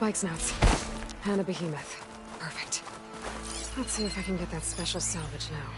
spike snouts. And a behemoth. Perfect. Let's see if I can get that special salvage now.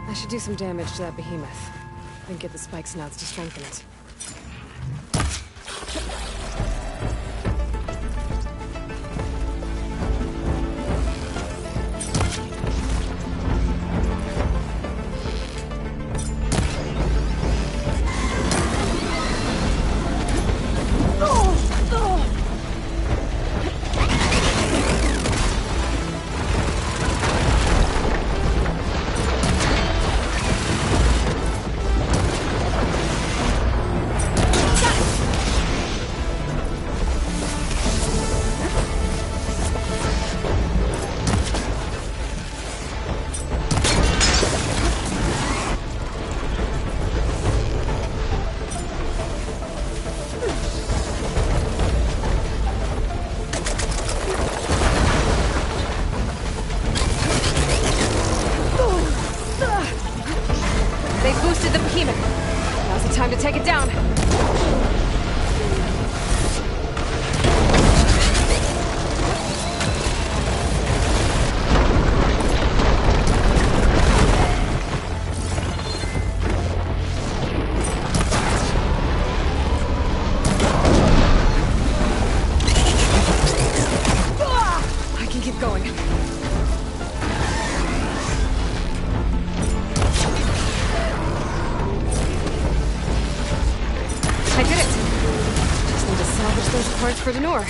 I should do some damage to that behemoth, then get the spike snouts to strengthen it. Time to take it down. I can keep going. I did it! Just need to salvage those parts for Denor.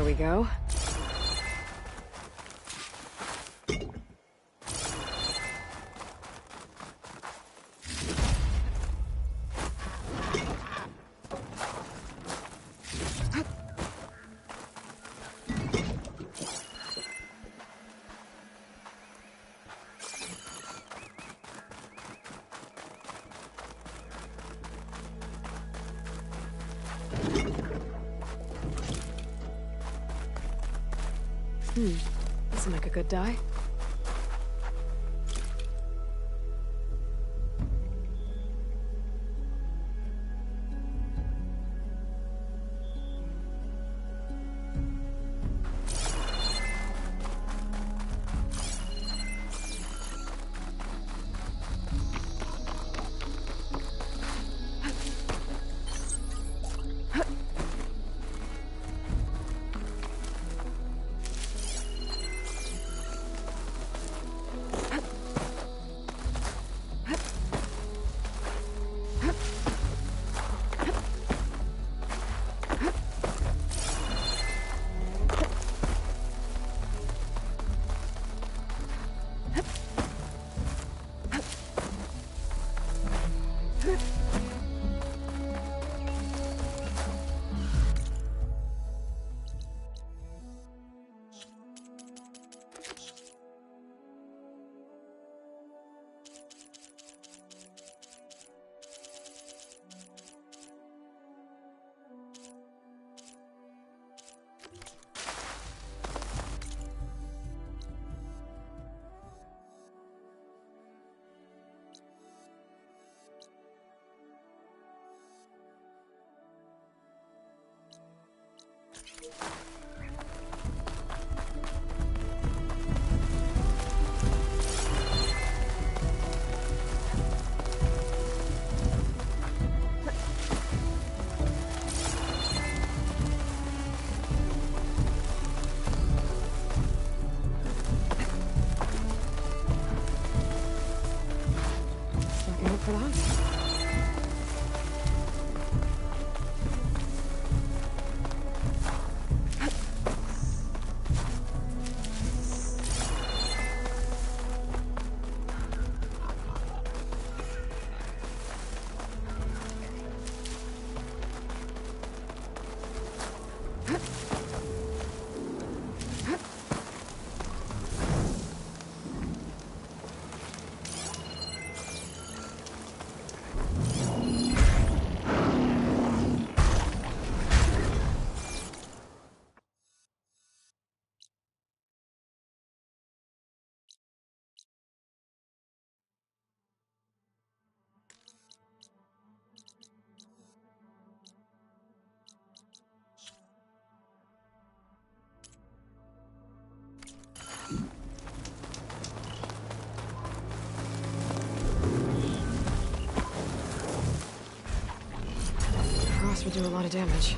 we go. This'll make a good die. Would do a lot of damage.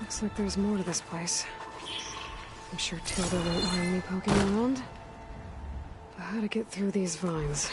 Looks like there's more to this place. I'm sure Tilda won't mind me poking around. But how to get through these vines?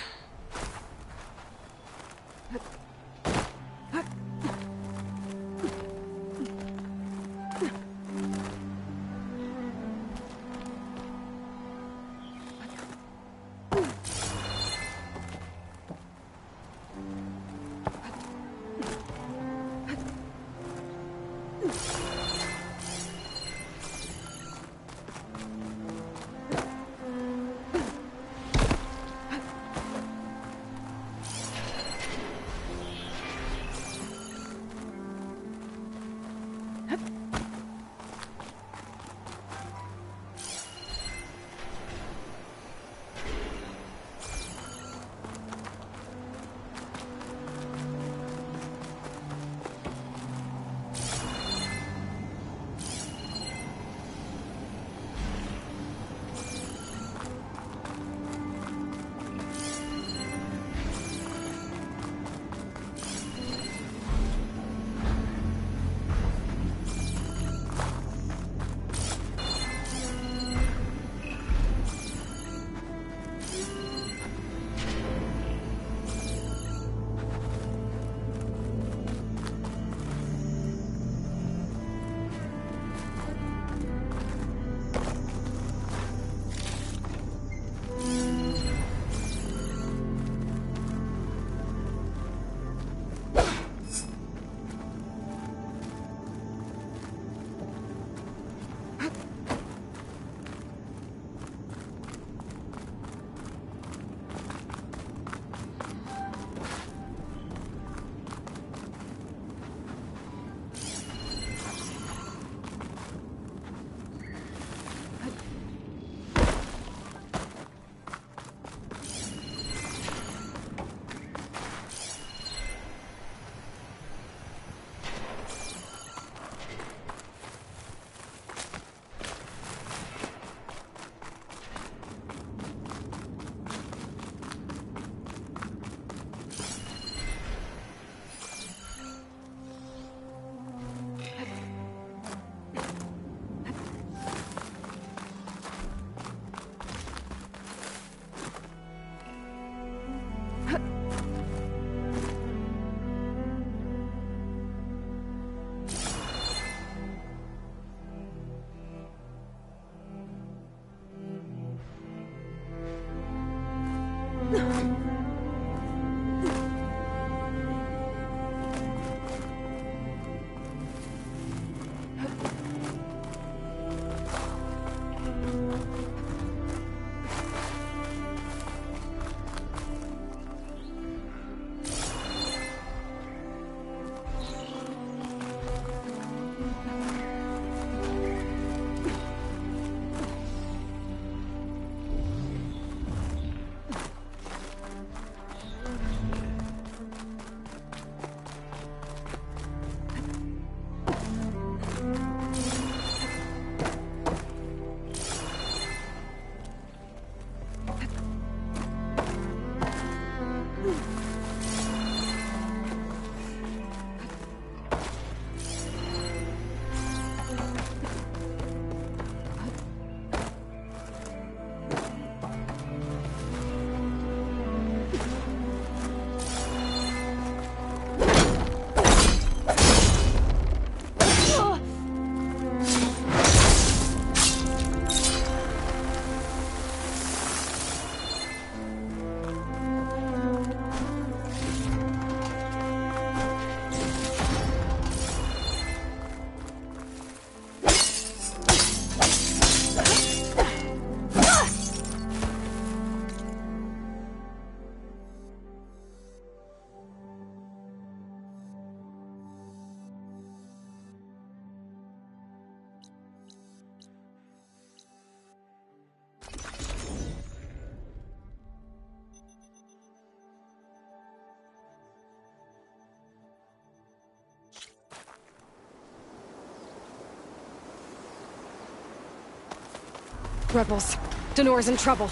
Rebels. Denor's in trouble.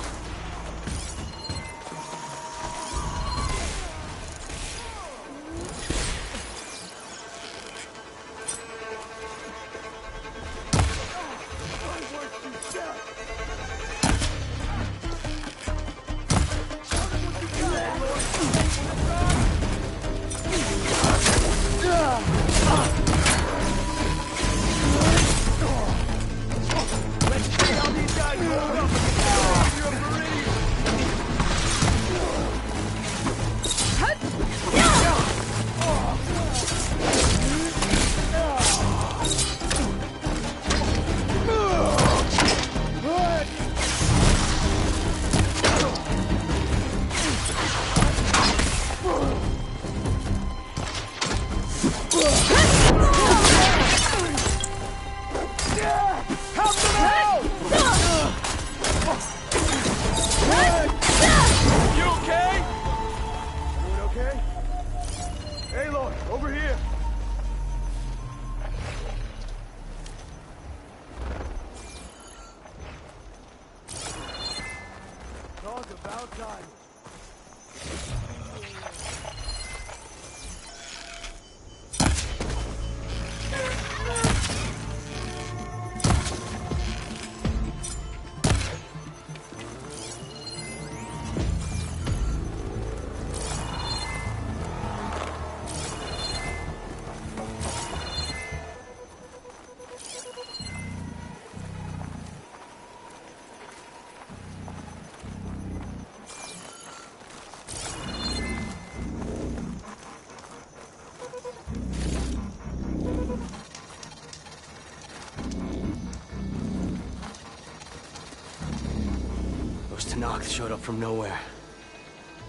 Noct showed up from nowhere.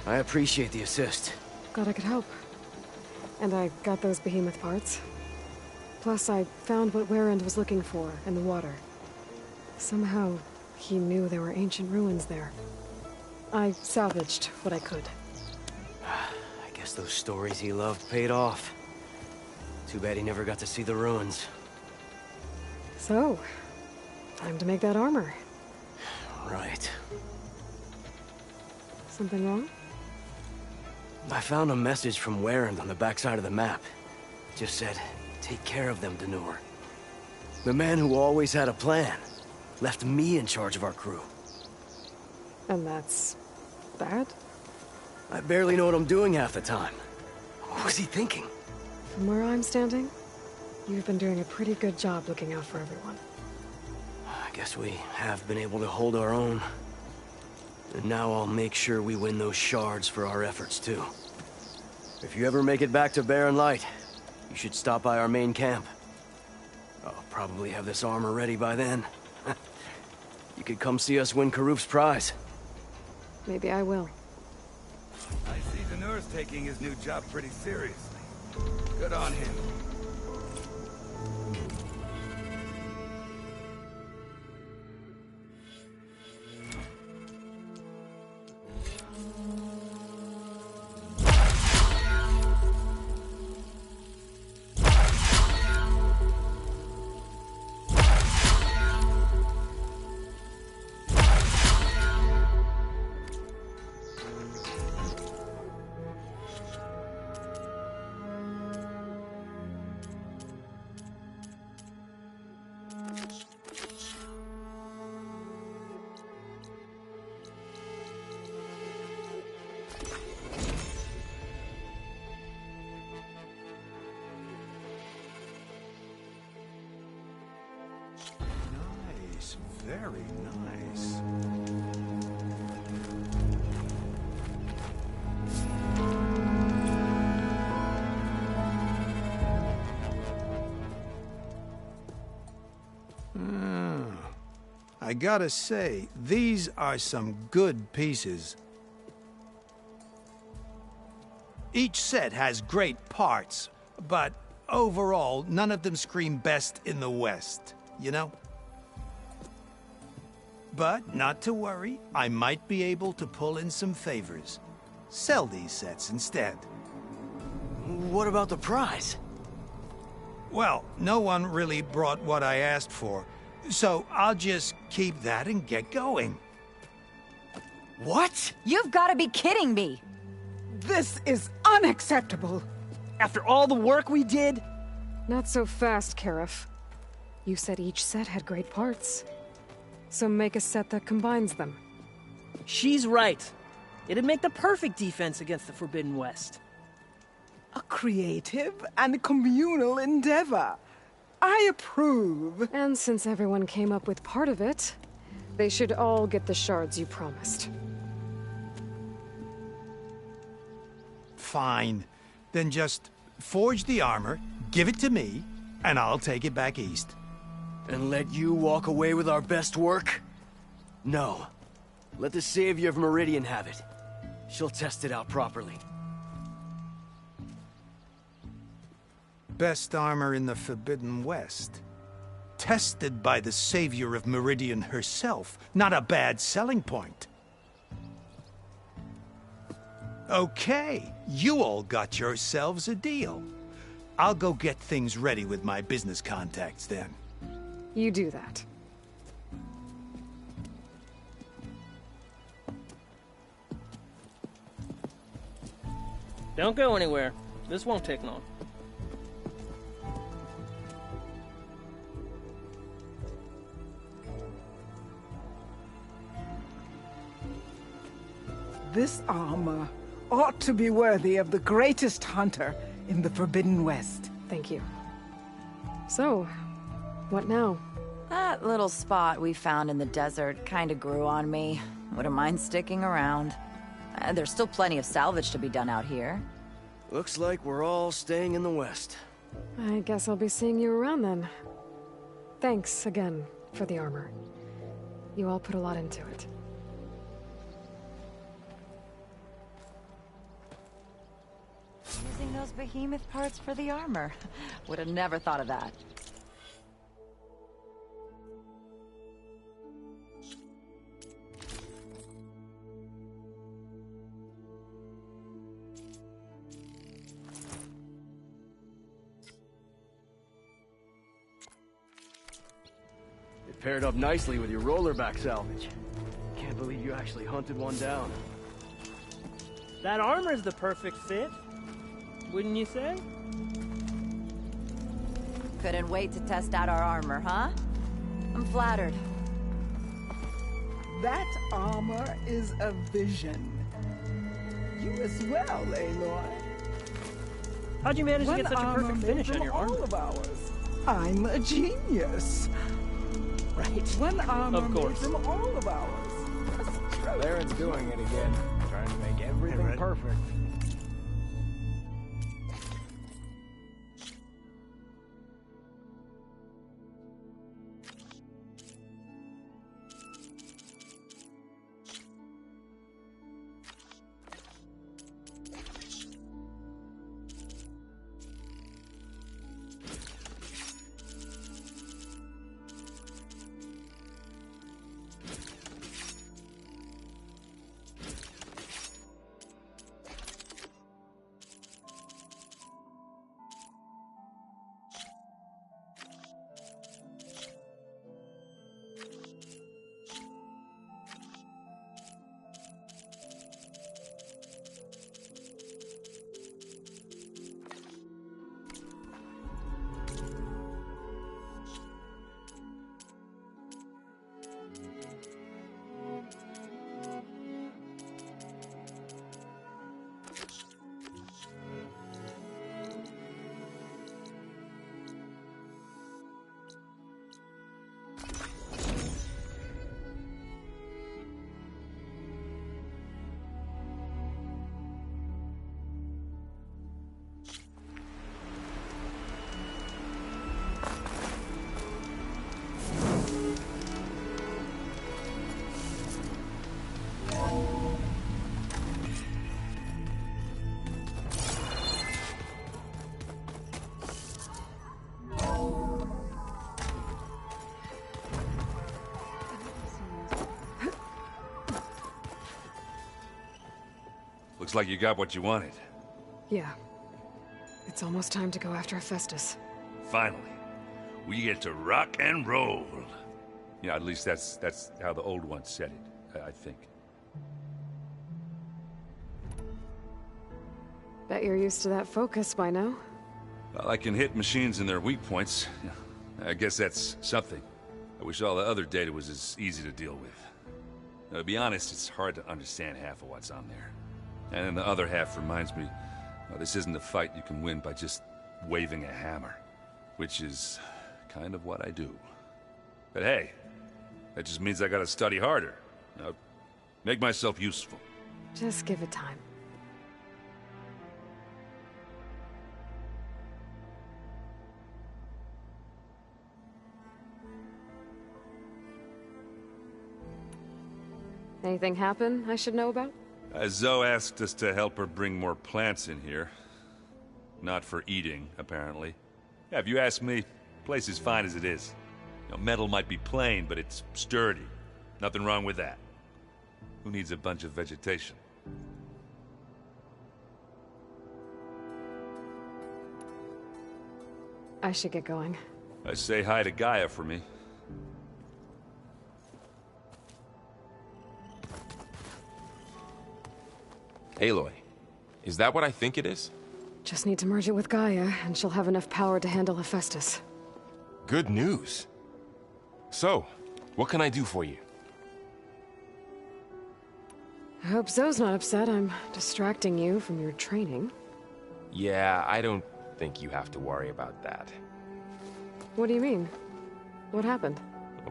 I appreciate the assist. Glad I could help. And I got those behemoth parts. Plus, I found what Warren was looking for in the water. Somehow, he knew there were ancient ruins there. I salvaged what I could. I guess those stories he loved paid off. Too bad he never got to see the ruins. So, time to make that armor. Right. Something wrong? I found a message from Warren on the backside of the map. It just said, take care of them, Denur. The man who always had a plan left me in charge of our crew. And that's... bad? I barely know what I'm doing half the time. What was he thinking? From where I'm standing, you've been doing a pretty good job looking out for everyone. I guess we have been able to hold our own. And now I'll make sure we win those shards for our efforts, too. If you ever make it back to Barren Light, you should stop by our main camp. I'll probably have this armor ready by then. You could come see us win Karuf's prize. Maybe I will. I see Denur's taking his new job pretty seriously. Good on him. Very nice. I gotta say, these are some good pieces. Each set has great parts, but overall, none of them scream best in the West, you know? But not to worry, I might be able to pull in some favors. Sell these sets instead. What about the prize? Well, no one really brought what I asked for, so I'll just keep that and get going. What? You've got to be kidding me! This is unacceptable! After all the work we did? Not so fast, Karif. You said each set had great parts. So make a set that combines them. She's right. It'd make the perfect defense against the Forbidden West. A creative and communal endeavor. I approve. And since everyone came up with part of it, they should all get the shards you promised. Fine. Then just forge the armor, give it to me, and I'll take it back east. And let you walk away with our best work? No. Let the Savior of Meridian have it. She'll test it out properly. Best armor in the Forbidden West. Tested by the Savior of Meridian herself. Not a bad selling point. Okay, you all got yourselves a deal. I'll go get things ready with my business contacts then. You do that. Don't go anywhere. This won't take long. This armor ought to be worthy of the greatest hunter in the Forbidden West. Thank you. So, what now? That little spot we found in the desert kinda grew on me. Wouldn't mind sticking around. There's still plenty of salvage to be done out here. Looks like we're all staying in the West. I guess I'll be seeing you around then. Thanks again for the armor. You all put a lot into it. those behemoth parts for the armor. Would have never thought of that. It paired up nicely with your rollerback salvage. Can't believe you actually hunted one down. That armor's the perfect fit. Wouldn't you say? Couldn't wait to test out our armor, huh? I'm flattered. That armor is a vision. You as well, Aloy. How'd you manage to One get such a perfect armor finish made on your them armor? all of ours. I'm a genius. Right. One armor Of course. made them all of ours. That's true. Baron's doing it again, trying to make everything Right. perfect. Looks like you got what you wanted. Yeah. It's almost time to go after Hephaestus. Finally. We get to rock and roll. Yeah, at least that's how the old one said it, I think. Bet you're used to that focus by now. Well, I can hit machines in their weak points. I guess that's something. I wish all the other data was as easy to deal with. Now, to be honest, it's hard to understand half of what's on there. And then the other half reminds me, well, this isn't a fight you can win by just waving a hammer. Which is kind of what I do. But hey, that just means I gotta study harder. Now, make myself useful. Just give it time. Anything happen I should know about? Zoe asked us to help her bring more plants in here. Not for eating, apparently. Yeah, if you ask me, the place is fine as it is. You know, metal might be plain, but it's sturdy. Nothing wrong with that. Who needs a bunch of vegetation? I should get going. Say hi to Gaia for me. Aloy, is that what I think it is? Just need to merge it with Gaia, and she'll have enough power to handle Hephaestus. Good news. So, what can I do for you? I hope Zoe's not upset I'm distracting you from your training. Yeah, I don't think you have to worry about that. What do you mean? What happened?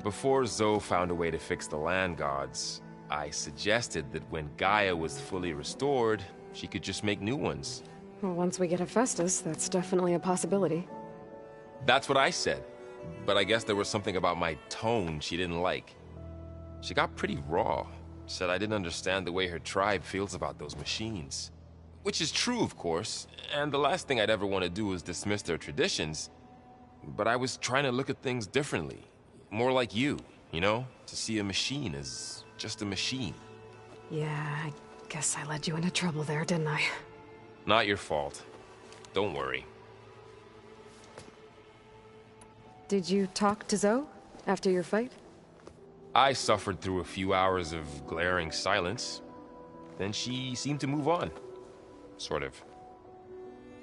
Before Zoe found a way to fix the land gods, I suggested that when Gaia was fully restored, she could just make new ones. Well, once we get Hephaestus, that's definitely a possibility. That's what I said, but I guess there was something about my tone she didn't like. She got pretty raw, said I didn't understand the way her tribe feels about those machines. Which is true, of course, and the last thing I'd ever want to do is dismiss their traditions. But I was trying to look at things differently. More like you know? To see a machine as just a machine. Yeah, I guess I led you into trouble there, didn't I? Not your fault. Don't worry. Did you talk to Zoe after your fight? I suffered through a few hours of glaring silence. Then she seemed to move on. Sort of.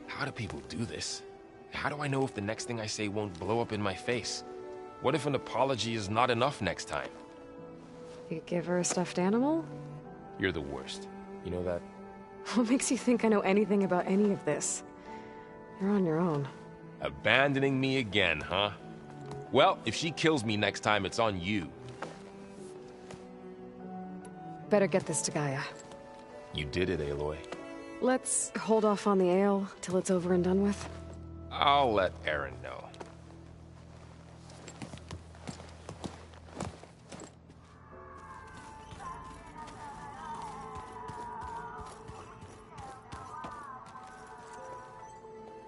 How do people do this? How do I know if the next thing I say won't blow up in my face? What if an apology is not enough next time? You give her a stuffed animal? You're the worst. You know that? What makes you think I know anything about any of this? You're on your own. Abandoning me again, huh? Well, if she kills me next time, it's on you. Better get this to Gaia. You did it, Aloy. Let's hold off on the ale till it's over and done with. I'll let Aaron know.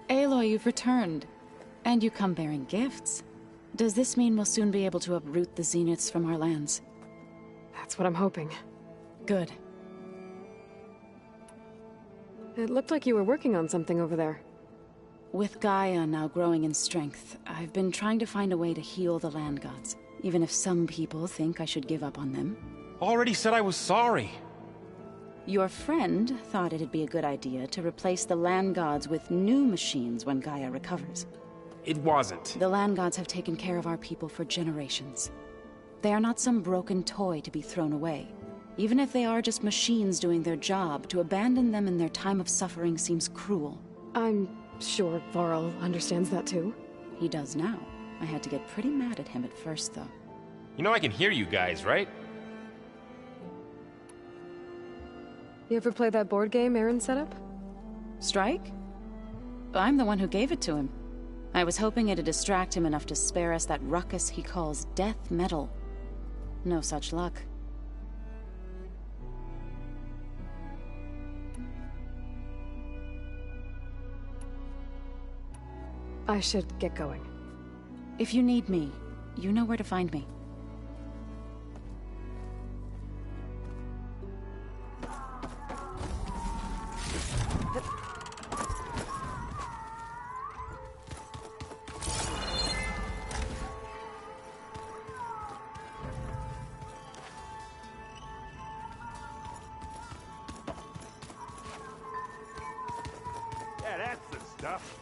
Aloy, you've returned. And you come bearing gifts. Does this mean we'll soon be able to uproot the Zeniths from our lands? That's what I'm hoping. Good. It looked like you were working on something over there. With Gaia now growing in strength, I've been trying to find a way to heal the land gods, even if some people think I should give up on them. Already said I was sorry. Your friend thought it'd be a good idea to replace the land gods with new machines when Gaia recovers. It wasn't. The land gods have taken care of our people for generations. They are not some broken toy to be thrown away. Even if they are just machines doing their job, to abandon them in their time of suffering seems cruel. I'm sure Varl understands that too. He does now. I had to get pretty mad at him at first, though. You know I can hear you guys, right? You ever play that board game Aaron set up? Strike? I'm the one who gave it to him. I was hoping it'd distract him enough to spare us that ruckus he calls death metal. No such luck. I should get going. If you need me, you know where to find me. Yeah, that's the stuff.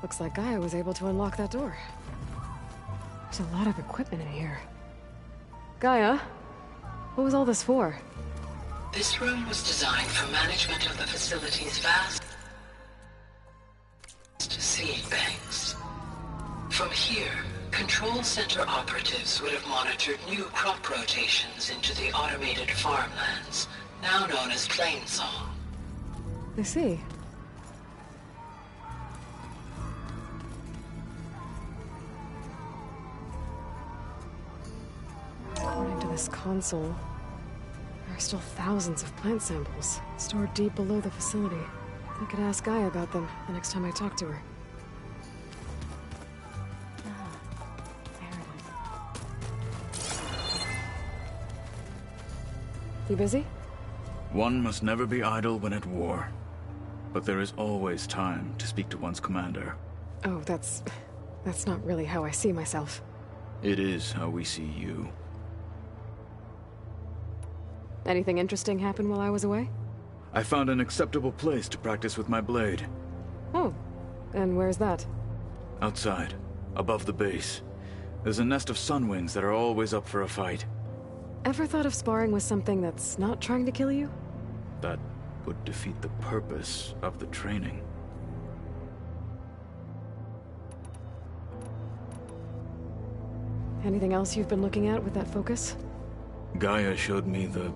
Looks like Gaia was able to unlock that door. There's a lot of equipment in here. Gaia, what was all this for? This room was designed for management of the facility's vast seed banks. From here, control center operatives would have monitored new crop rotations into the automated farmlands, now known as Plainsong. I see. According to this console, there are still thousands of plant samples stored deep below the facility. I could ask Gaia about them the next time I talk to her. You busy? One must never be idle when at war. But there is always time to speak to one's commander. Oh, that's not really how I see myself. It is how we see you. Anything interesting happen while I was away? I found an acceptable place to practice with my blade. Oh, and where's that? Outside, above the base. There's a nest of sunwings that are always up for a fight. Ever thought of sparring with something that's not trying to kill you? That would defeat the purpose of the training. Anything else you've been looking at with that focus? Gaia showed me the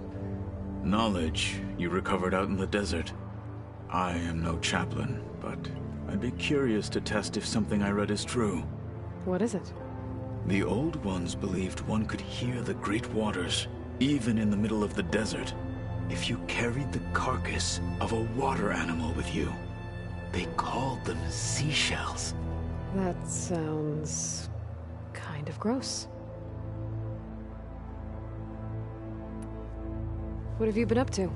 knowledge you recovered out in the desert. I am no chaplain, but I'd be curious to test if something I read is true. What is it? The Old Ones believed one could hear the great waters, even in the middle of the desert, if you carried the carcass of a water animal with you. They called them seashells. That sounds kind of gross. What have you been up to?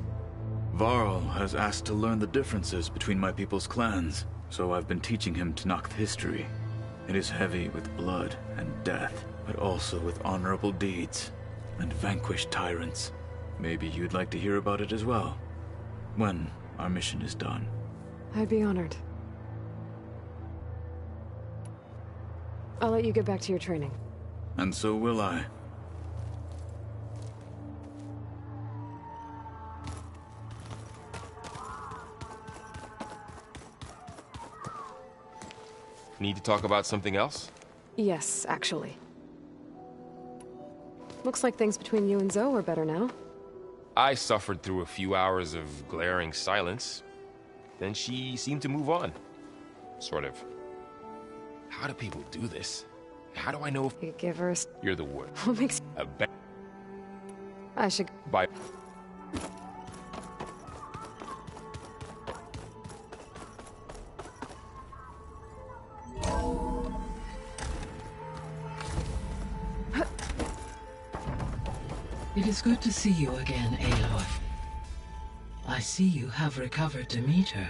Varl has asked to learn the differences between my people's clans, so I've been teaching him Tenakth history. It is heavy with blood and death, but also with honorable deeds and vanquished tyrants. Maybe you'd like to hear about it as well, when our mission is done. I'd be honored. I'll let you get back to your training. And so will I. Need to talk about something else? Yes, actually. Looks like things between you and Zoe are better now. I suffered through a few hours of glaring silence. Then she seemed to move on. Sort of. How do people do this? How do I know if... You give her a... You're the wood. What makes... I should... Bye. It is good to see you again, Aloy. I see you have recovered Demeter.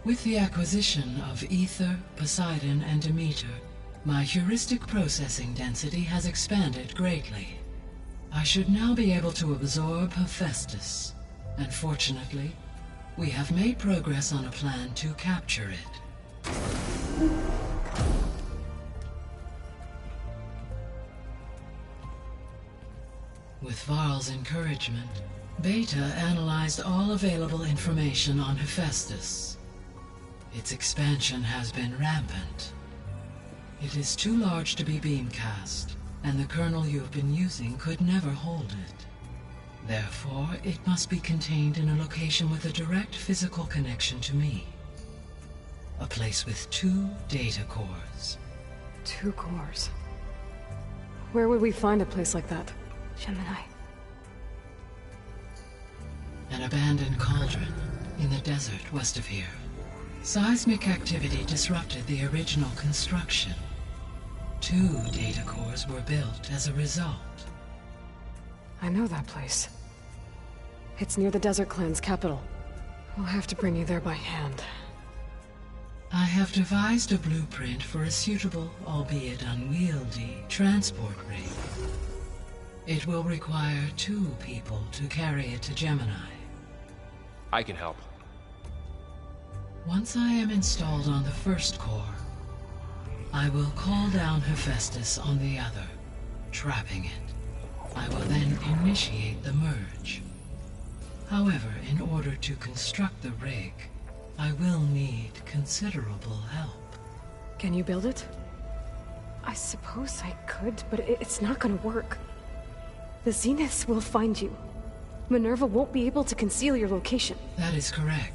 With the acquisition of Ether, Poseidon, and Demeter, my heuristic processing density has expanded greatly. I should now be able to absorb Hephaestus, and fortunately, we have made progress on a plan to capture it. With Varl's encouragement, Beta analyzed all available information on Hephaestus. Its expansion has been rampant. It is too large to be beamcast, and the kernel you've been using could never hold it. Therefore, it must be contained in a location with a direct physical connection to me. A place with 2 data cores. 2 cores? Where would we find a place like that? Gemini. An abandoned cauldron in the desert west of here. Seismic activity disrupted the original construction. 2 data cores were built as a result. I know that place. It's near the Desert Clan's capital. We'll have to bring you there by hand. I have devised a blueprint for a suitable, albeit unwieldy, transport rig. It will require 2 people to carry it to Gemini. I can help. Once I am installed on the first core, I will call down Hephaestus on the other, trapping it. I will then initiate the merge. However, in order to construct the rig, I will need considerable help. Can you build it? I suppose I could, but it's not gonna work. The Zeniths will find you. Minerva won't be able to conceal your location. That is correct.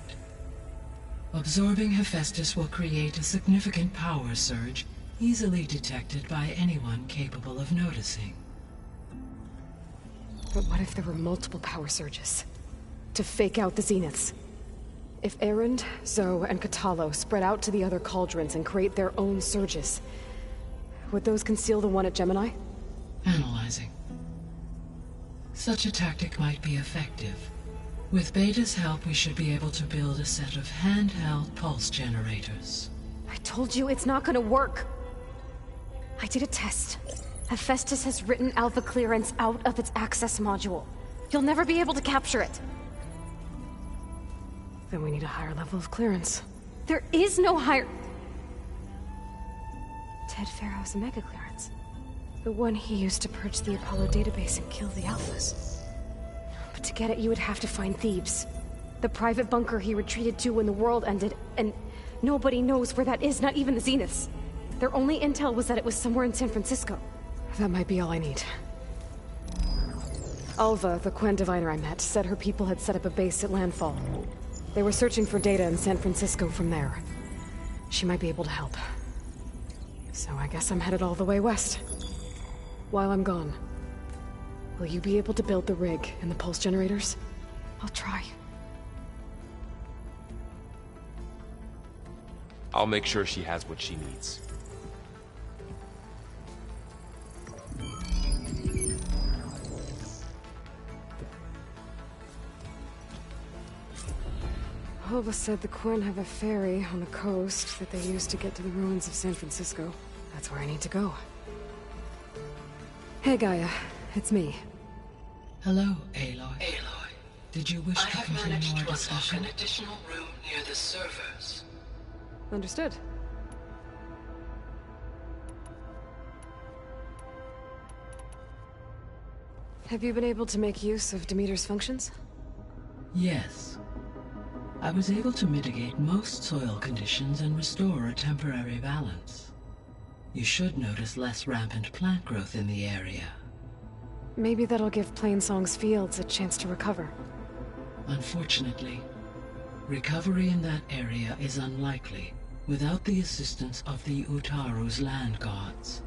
Absorbing Hephaestus will create a significant power surge, easily detected by anyone capable of noticing. But what if there were multiple power surges? To fake out the Zeniths? If Erend, Zoe, and Katalo spread out to the other cauldrons and create their own surges, would those conceal the one at Gemini? Analyzing. Such a tactic might be effective. With Beta's help, we should be able to build a set of handheld pulse generators. I told you it's not gonna work. I did a test, Hephaestus has written Alpha Clearance out of its access module. You'll never be able to capture it. Then we need a higher level of clearance. There is no higher... Ted Pharaoh's Omega Clearance. The one he used to purge the Apollo database and kill the Alphas. But to get it, you would have to find Thebes. The private bunker he retreated to when the world ended, and nobody knows where that is, not even the Zeniths. Their only intel was that it was somewhere in San Francisco. That might be all I need. Alva, the Quen diviner I met, said her people had set up a base at landfall. They were searching for data in San Francisco from there. She might be able to help. So I guess I'm headed all the way west. While I'm gone, will you be able to build the rig and the pulse generators? I'll try. I'll make sure she has what she needs. Alva said the Quen have a ferry on the coast that they use to get to the ruins of San Francisco. That's where I need to go. Hey, Gaia. It's me. Hello, Aloy. Aloy. Did you wish to continue our discussion? I have managed to unlock an additional room near the servers. Understood. Have you been able to make use of Demeter's functions? Yes. I was able to mitigate most soil conditions and restore a temporary balance. You should notice less rampant plant growth in the area. Maybe that'll give Plainsong's fields a chance to recover. Unfortunately, recovery in that area is unlikely without the assistance of the Utaru's land gods.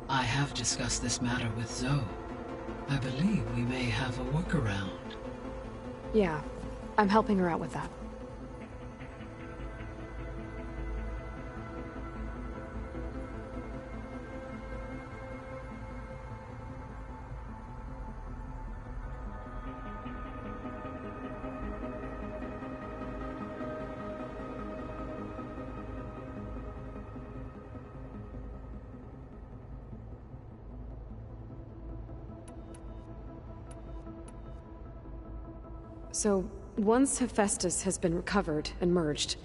I have discussed this matter with Zoe. I believe we may have a workaround. Yeah, I'm helping her out with that. So, once Hephaestus has been recovered and merged,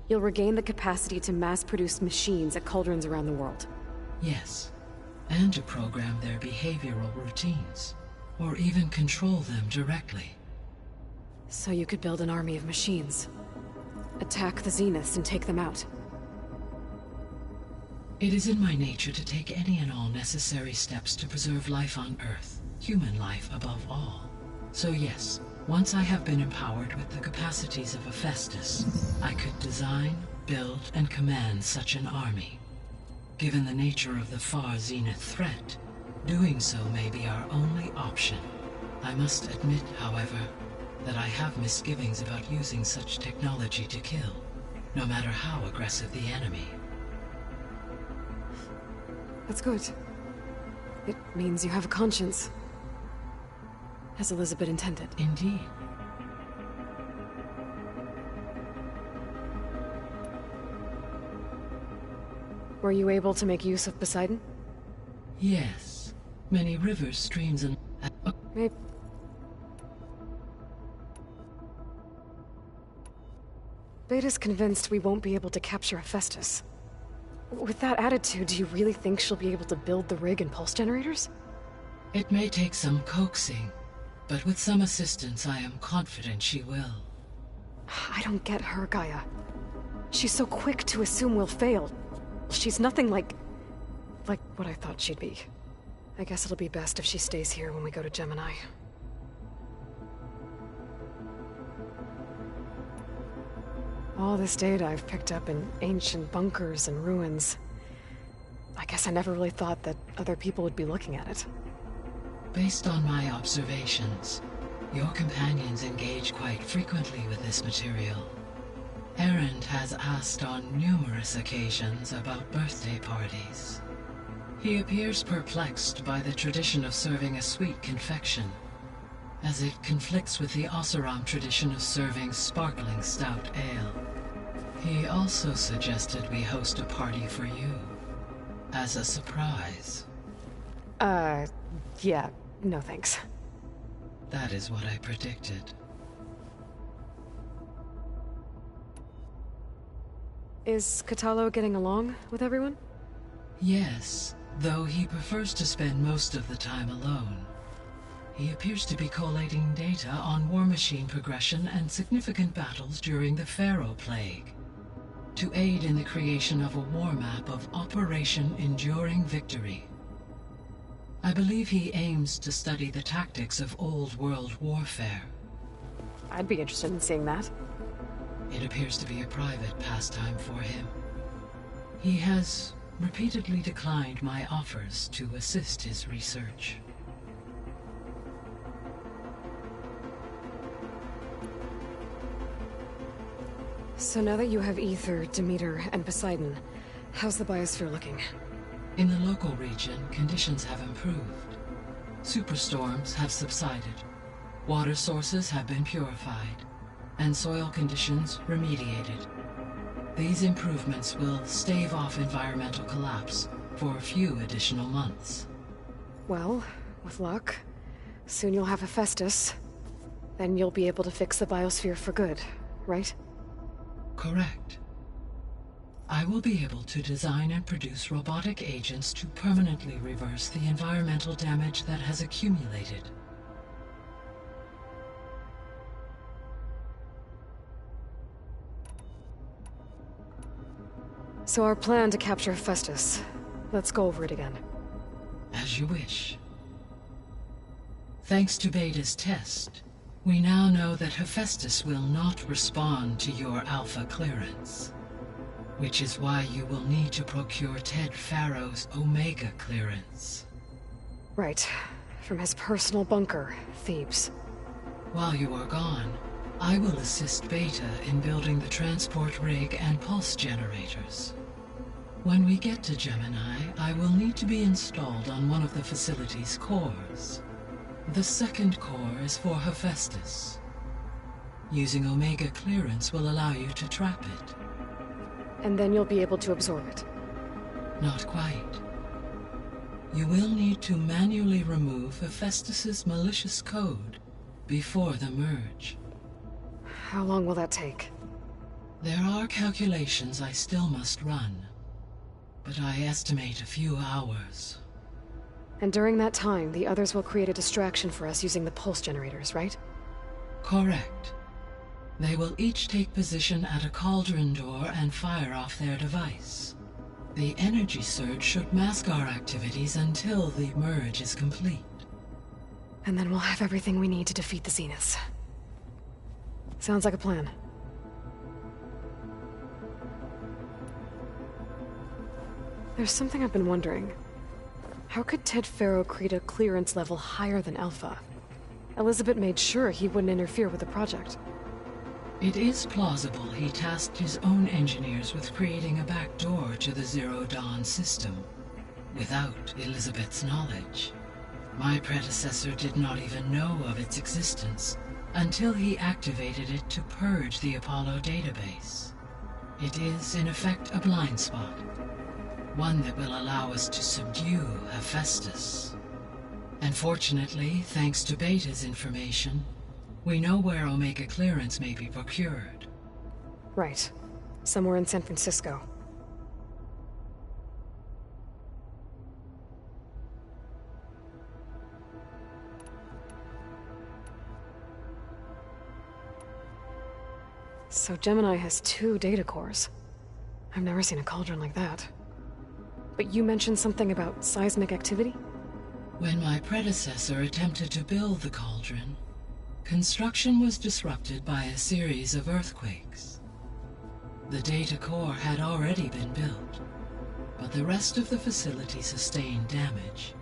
you'll regain the capacity to mass-produce machines at cauldrons around the world. Yes, and to program their behavioral routines, or even control them directly. So you could build an army of machines. Attack the Zeniths and take them out. It is in my nature to take any and all necessary steps to preserve life on Earth, human life above all. So yes, once I have been empowered with the capacities of Hephaestus, I could design, build, and command such an army. Given the nature of the far Zenith threat, doing so may be our only option. I must admit, however, that I have misgivings about using such technology to kill, no matter how aggressive the enemy. That's good. It means you have a conscience. As Elizabeth intended. Indeed. Were you able to make use of Poseidon? Yes. Many rivers, streams, and... Maybe... Beta's convinced we won't be able to capture Hephaestus. With that attitude, do you really think she'll be able to build the rig and pulse generators? It may take some coaxing, but with some assistance, I am confident she will. I don't get her, Gaia. She's so quick to assume we'll fail. She's nothing like what I thought she'd be. I guess it'll be best if she stays here when we go to Gemini. All this data I've picked up in ancient bunkers and ruins. I guess I never really thought that other people would be looking at it. Based on my observations, your companions engage quite frequently with this material. Erend has asked on numerous occasions about birthday parties. He appears perplexed by the tradition of serving a sweet confection, as it conflicts with the Oseram tradition of serving sparkling stout ale. He also suggested we host a party for you, as a surprise. Yeah, no thanks. That is what I predicted. Is Catalo getting along with everyone? Yes, though he prefers to spend most of the time alone. He appears to be collating data on war machine progression and significant battles during the Pharaoh Plague, to aid in the creation of a war map of Operation Enduring Victory. I believe he aims to study the tactics of old world warfare. I'd be interested in seeing that. It appears to be a private pastime for him. He has repeatedly declined my offers to assist his research. So now that you have Ether, Demeter, and Poseidon, how's the biosphere looking? In the local region, conditions have improved. Superstorms have subsided. Water sources have been purified, and soil conditions remediated. These improvements will stave off environmental collapse for a few additional months. Well, with luck, soon you'll have Hephaestus. Then you'll be able to fix the biosphere for good, right? Correct. I will be able to design and produce robotic agents to permanently reverse the environmental damage that has accumulated. So our plan to capture Hephaestus. Let's go over it again. As you wish. Thanks to Beta's test, we now know that Hephaestus will not respond to your Alpha clearance. Which is why you will need to procure Ted Pharaoh's Omega clearance. Right. From his personal bunker, Thebes. While you are gone, I will assist Beta in building the transport rig and pulse generators. When we get to Gemini, I will need to be installed on one of the facility's cores. The second core is for Hephaestus. Using Omega clearance will allow you to trap it. And then you'll be able to absorb it. Not quite. You will need to manually remove Hephaestus's malicious code before the merge. How long will that take? There are calculations I still must run, but I estimate a few hours. And during that time, the others will create a distraction for us using the pulse generators, right? Correct. They will each take position at a cauldron door and fire off their device. The energy surge should mask our activities until the merge is complete. And then we'll have everything we need to defeat the Zeniths. Sounds like a plan. There's something I've been wondering. How could Ted Pharaoh create a clearance level higher than Alpha? Elizabeth made sure he wouldn't interfere with the project. It is plausible he tasked his own engineers with creating a back door to the Zero Dawn system, without Elizabeth's knowledge. My predecessor did not even know of its existence until he activated it to purge the Apollo database. It is, in effect, a blind spot, one that will allow us to subdue Hephaestus. And fortunately, thanks to Beta's information, we know where Omega clearance may be procured. Right. Somewhere in San Francisco. So Gemini has 2 data cores. I've never seen a cauldron like that. But you mentioned something about seismic activity? When my predecessor attempted to build the cauldron, construction was disrupted by a series of earthquakes. The data core had already been built, but the rest of the facility sustained damage.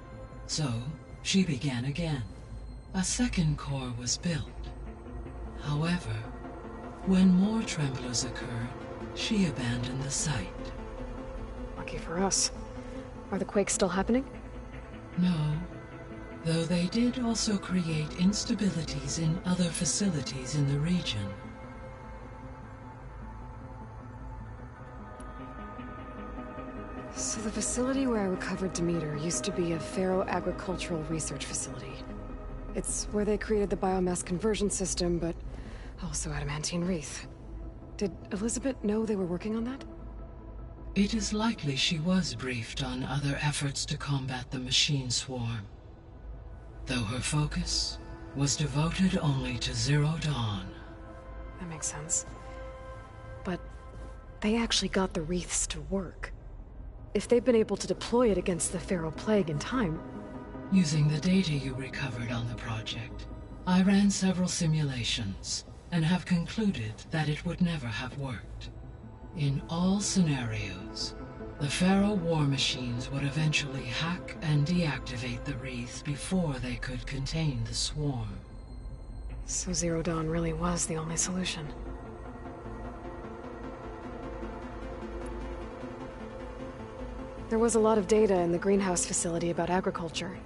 So, she began again. A second core was built. However, when more tremblers occurred, she abandoned the site. Lucky for us. Are the quakes still happening? No, though they did also create instabilities in other facilities in the region. So the facility where I recovered Demeter used to be a Pharaoh agricultural research facility. It's where they created the biomass conversion system, but also adamantine wreath. Did Elizabeth know they were working on that? It is likely she was briefed on other efforts to combat the machine swarm, though her focus was devoted only to Zero Dawn. That makes sense. But they actually got the wreaths to work. If they've been able to deploy it against the Pharaoh Plague in time... Using the data you recovered on the project, I ran several simulations, and have concluded that it would never have worked. In all scenarios, the Pharaoh war machines would eventually hack and deactivate the wreaths before they could contain the swarm. So Zero Dawn really was the only solution. There was a lot of data in the greenhouse facility about agriculture.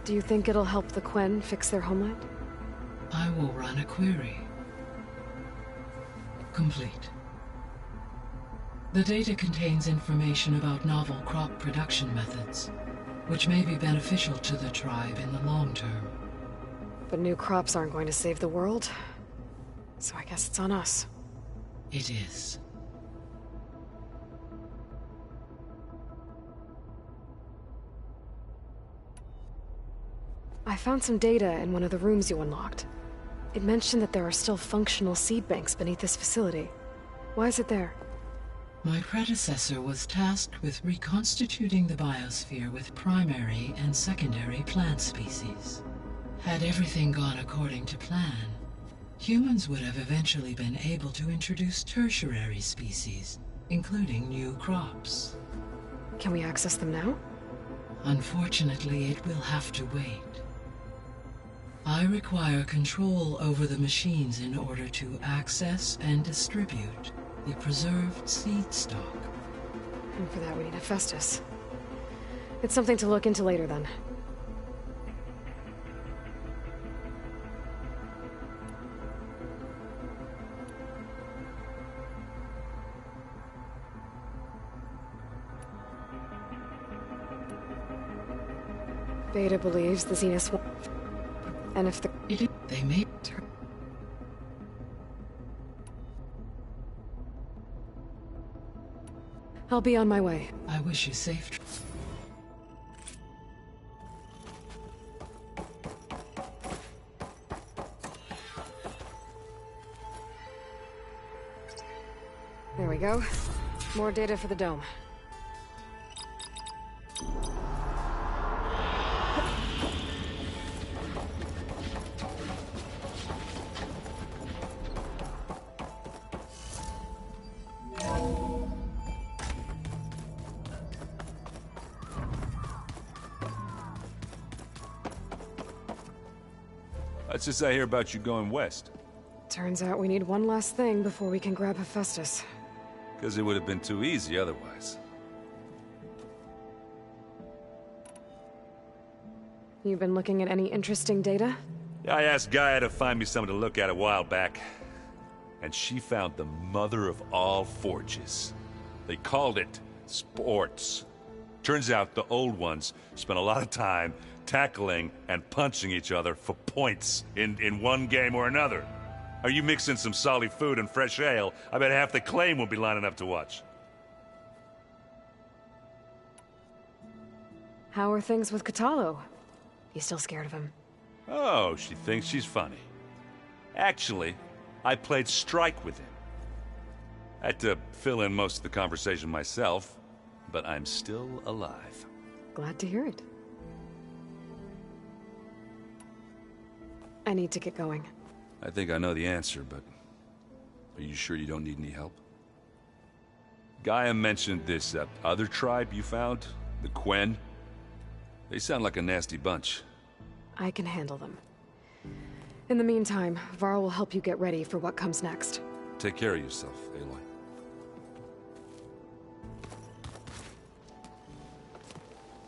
Do you think it'll help the Quen fix their homeland? I will run a query. Complete. The data contains information about novel crop production methods, which may be beneficial to the tribe in the long term. But new crops aren't going to save the world, so I guess it's on us. It is. I found some data in one of the rooms you unlocked. It mentioned that there are still functional seed banks beneath this facility. Why is it there? My predecessor was tasked with reconstituting the biosphere with primary and secondary plant species. Had everything gone according to plan, humans would have eventually been able to introduce tertiary species, including new crops. Can we access them now? Unfortunately, it will have to wait. I require control over the machines in order to access and distribute the preserved seed stock. And for that we need Hephaestus. It's something to look into later then. Beta believes the Zenith won't. And if the... They may... I'll be on my way. I wish you safe... There we go. More data for the dome. What's this I hear about you going west? Turns out we need one last thing before we can grab Hephaestus. Because it would have been too easy otherwise. You've been looking at any interesting data? I asked Gaia to find me something to look at a while back. And she found the mother of all forges. They called it sports. Turns out the old ones spent a lot of time tackling and punching each other for points in one game or another. Are you mixing some solid food and fresh ale? I bet half the claim will be lining up to watch. How are things with Catalo? You still scared of him? Oh, she thinks she's funny. Actually, I played strike with him. I had to fill in most of the conversation myself, but I'm still alive. Glad to hear it. I need to get going. I think I know the answer, but are you sure you don't need any help? Gaia mentioned this other tribe you found, the Quen. They sound like a nasty bunch. I can handle them. In the meantime, Varl will help you get ready for what comes next. Take care of yourself, Aloy.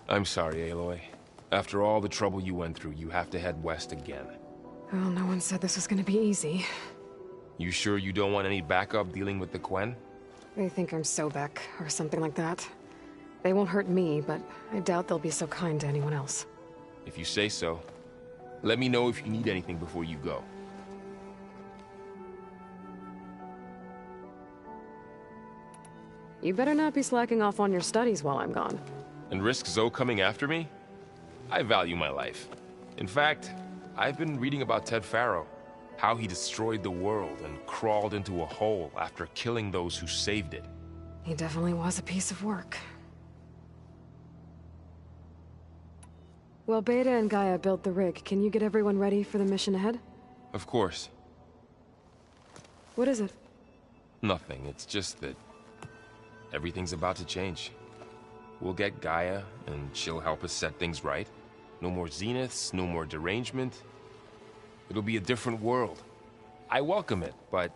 I'm sorry, Aloy. After all the trouble you went through, you have to head west again. Well, no one said this was gonna be easy. You sure you don't want any backup dealing with the Quen? They think I'm Sobek, or something like that. They won't hurt me, but I doubt they'll be so kind to anyone else. If you say so. Let me know if you need anything before you go. You better not be slacking off on your studies while I'm gone. And risk Zoe coming after me? I value my life. In fact, I've been reading about Ted Faro. How he destroyed the world and crawled into a hole after killing those who saved it. He definitely was a piece of work. Well, Beta and Gaia built the rig. Can you get everyone ready for the mission ahead? Of course. What is it? Nothing. It's just that everything's about to change. We'll get Gaia, and she'll help us set things right. No more zeniths, no more derangement. It'll be a different world. I welcome it, but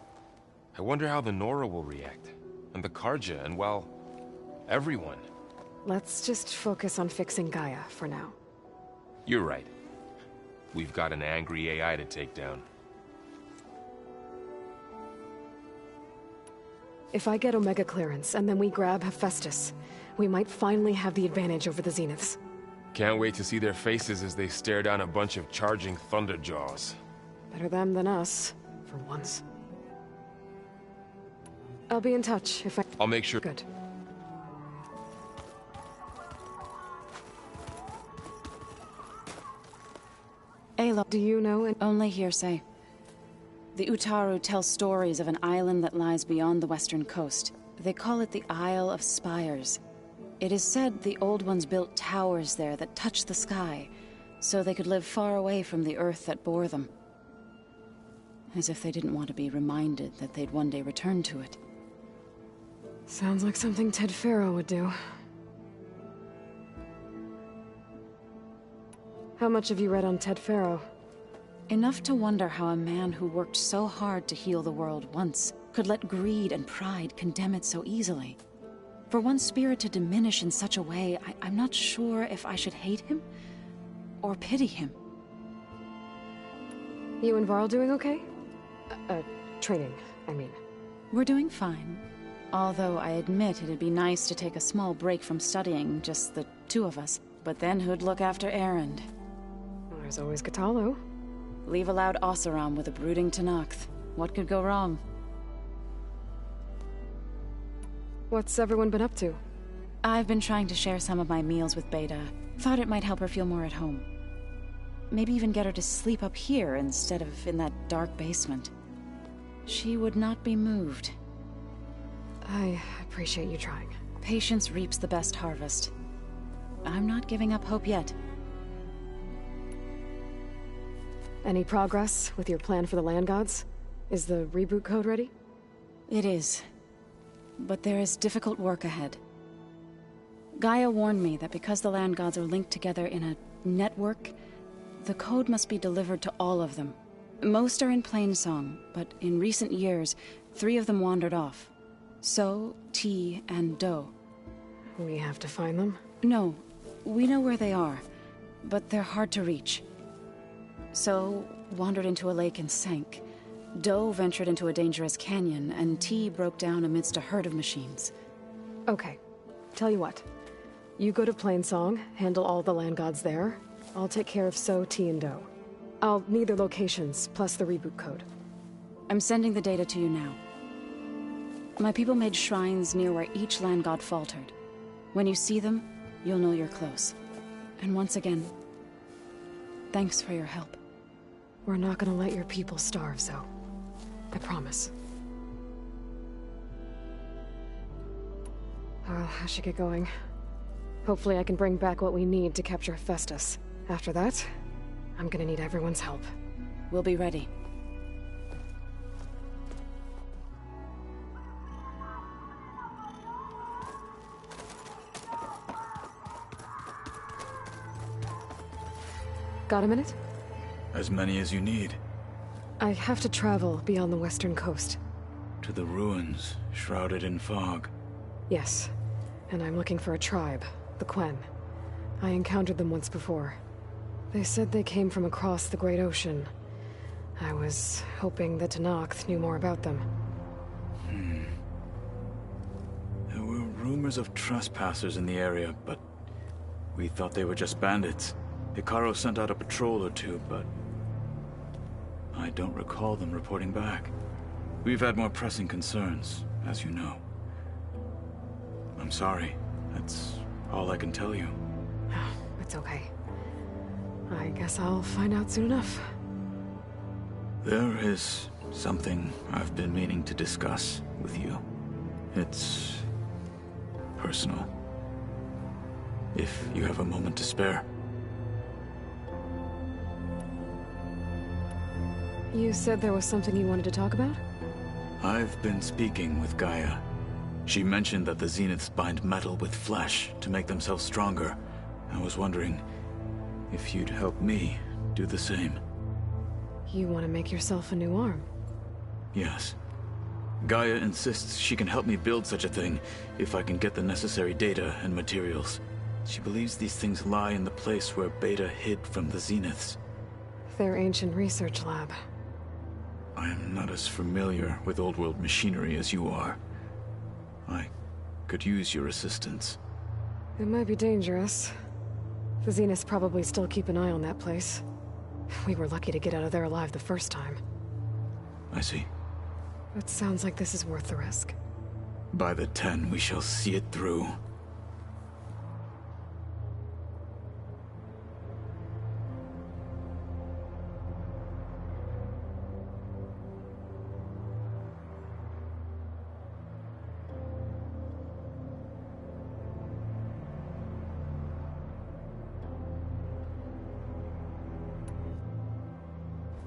I wonder how the Nora will react. And the Karja, and well, everyone. Let's just focus on fixing Gaia for now. You're right. We've got an angry AI to take down. If I get Omega clearance, and then we grab Hephaestus, we might finally have the advantage over the Zeniths. Can't wait to see their faces as they stare down a bunch of charging Thunderjaws. Better them than us, for once. I'll be in touch if I... I'll make sure... Good. Ayla, do you know... Only hearsay. The Utaru tell stories of an island that lies beyond the western coast. They call it the Isle of Spires. It is said the Old Ones built towers there that touch the sky, so they could live far away from the earth that bore them. As if they didn't want to be reminded that they'd one day return to it. Sounds like something Ted Faro would do. How much have you read on Ted Faro? Enough to wonder how a man who worked so hard to heal the world once could let greed and pride condemn it so easily. For one's spirit to diminish in such a way, I'm not sure if I should hate him or pity him. You and Varl doing okay? Training, I mean. We're doing fine. Although I admit it'd be nice to take a small break from studying, just the two of us. But then who'd look after Erend? Well, there's always Katalo. Leave a loud Oseram with a brooding Tenakth. What could go wrong? What's everyone been up to? I've been trying to share some of my meals with Beta. Thought it might help her feel more at home. Maybe even get her to sleep up here instead of in that dark basement. She would not be moved. I appreciate you trying. Patience reaps the best harvest. I'm not giving up hope yet. Any progress with your plan for the land gods? Is the reboot code ready? It is. But there is difficult work ahead. Gaia warned me that because the land gods are linked together in a network, the code must be delivered to all of them. Most are in Plainsong, but in recent years, 3 of them wandered off. So, T, and Do. We have to find them? No. We know where they are, but they're hard to reach. So, wandered into a lake and sank. Do ventured into a dangerous canyon, and T broke down amidst a herd of machines. Okay. Tell you what. You go to Plainsong, handle all the land gods there. I'll take care of So, T, and Do. I'll need their locations, plus the reboot code. I'm sending the data to you now. My people made shrines near where each land god faltered. When you see them, you'll know you're close. And once again, thanks for your help. We're not gonna let your people starve, Zoe. I promise. I should get going. Hopefully I can bring back what we need to capture Hephaestus. After that, I'm gonna need everyone's help. We'll be ready. Got a minute? As many as you need. I have to travel beyond the western coast. To the ruins, shrouded in fog. Yes, and I'm looking for a tribe, the Quen. I encountered them once before. They said they came from across the Great Ocean. I was hoping that Tenakth knew more about them. There were rumors rumors of trespassers in the area, but we thought they were just bandits. Hikaru sent out a patrol or two, but I don't recall them reporting back. We've had more pressing concerns, as you know. I'm sorry. That's all I can tell you. It's okay. I guess I'll find out soon enough. There is something I've been meaning to discuss with you. It's personal. If you have a moment to spare. You said there was something you wanted to talk about? I've been speaking with Gaia. She mentioned that the Zeniths bind metal with flesh to make themselves stronger. I was wondering if you'd help me do the same. You want to make yourself a new arm? Yes. Gaia insists she can help me build such a thing if I can get the necessary data and materials. She believes these things lie in the place where Beta hid from the Zeniths. Their ancient research lab. I am not as familiar with old-world machinery as you are. I could use your assistance. It might be dangerous. The Zeniths probably still keep an eye on that place. We were lucky to get out of there alive the first time. I see. It sounds like this is worth the risk. By the 10, we shall see it through.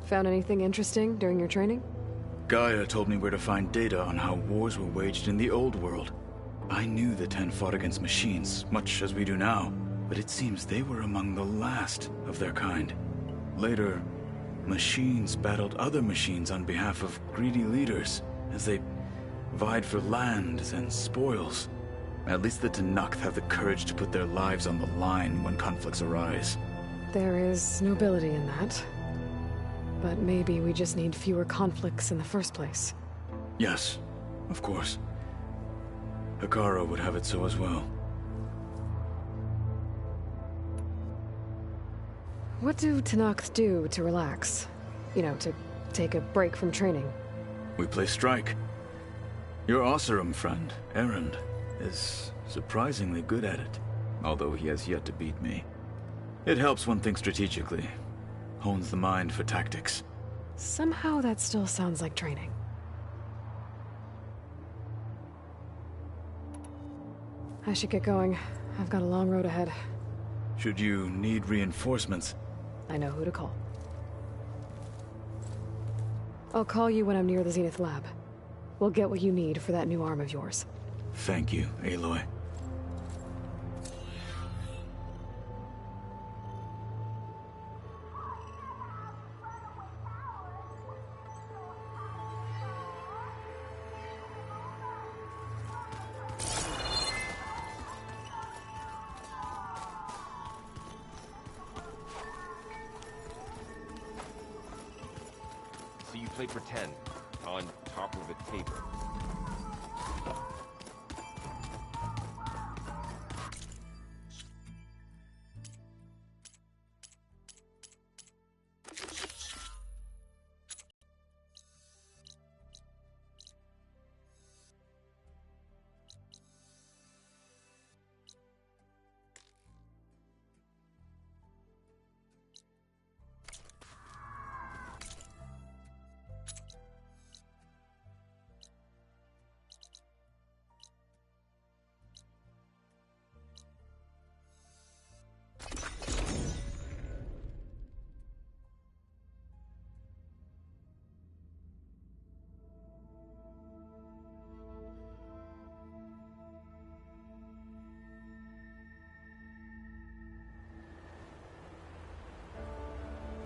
Found anything interesting during your training? Gaia told me where to find data on how wars were waged in the old world. I knew the 10 fought against machines, much as we do now, but it seems they were among the last of their kind. Later, machines battled other machines on behalf of greedy leaders, as they vied for lands and spoils. At least the Tenakth have the courage to put their lives on the line when conflicts arise. There is nobility in that. But maybe we just need fewer conflicts in the first place. Yes, of course. Hikaru would have it so as well. What do Tenakth do to relax? You know, to take a break from training? We play strike. Your Oseram friend, Erend, is surprisingly good at it, although he has yet to beat me. It helps one think strategically. Hones the mind for tactics. Somehow that still sounds like training. I should get going. I've got a long road ahead. Should you need reinforcements? I know who to call. I'll call you when I'm near the Zenith lab. We'll get what you need for that new arm of yours. Thank you, Aloy. So you play pretend on top of a table.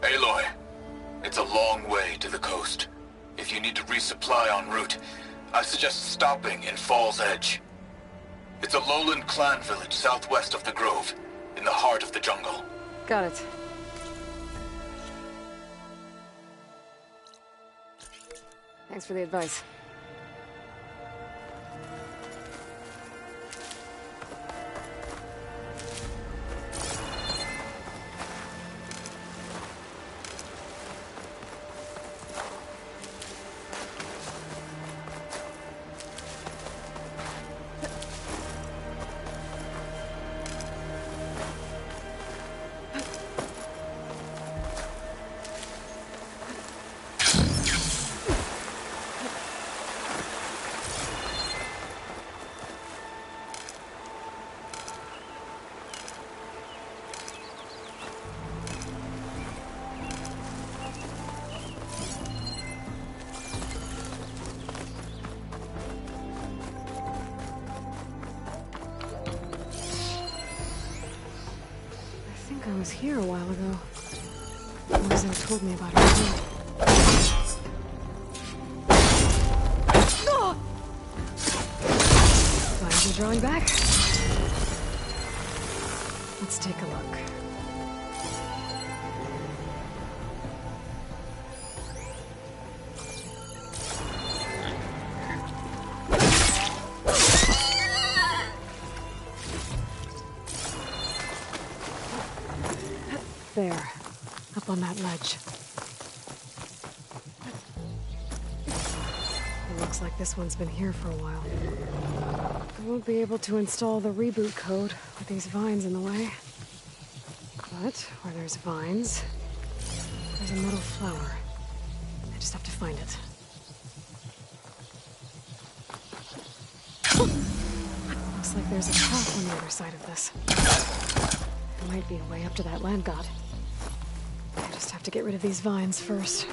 Aloy, it's a long way to the coast. If you need to resupply en route, I suggest stopping in Fall's Edge. It's a lowland clan village southwest of the Grove, in the heart of the jungle. Got it. Thanks for the advice. was here a while ago. Mozo told me about her too. Vines are drawing back. Let's take a look. There, up on that ledge. It looks like this one's been here for a while. I won't be able to install the reboot code with these vines in the way. But where there's vines, there's a metal flower. I just have to find it. Looks like there's a path on the other side of this. There might be a way up to that land god. I just have to get rid of these vines first.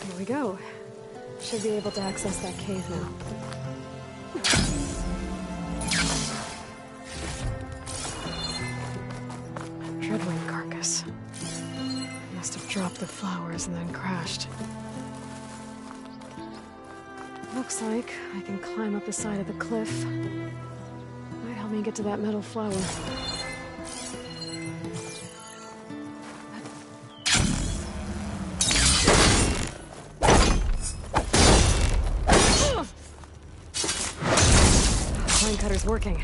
Here we go. Should be able to access that cave now. Dreadwing carcass. Must have dropped the flowers and then crashed. Looks like I can climb up the side of the cliff. Might help me get to that metal flower. Vine cutter's working.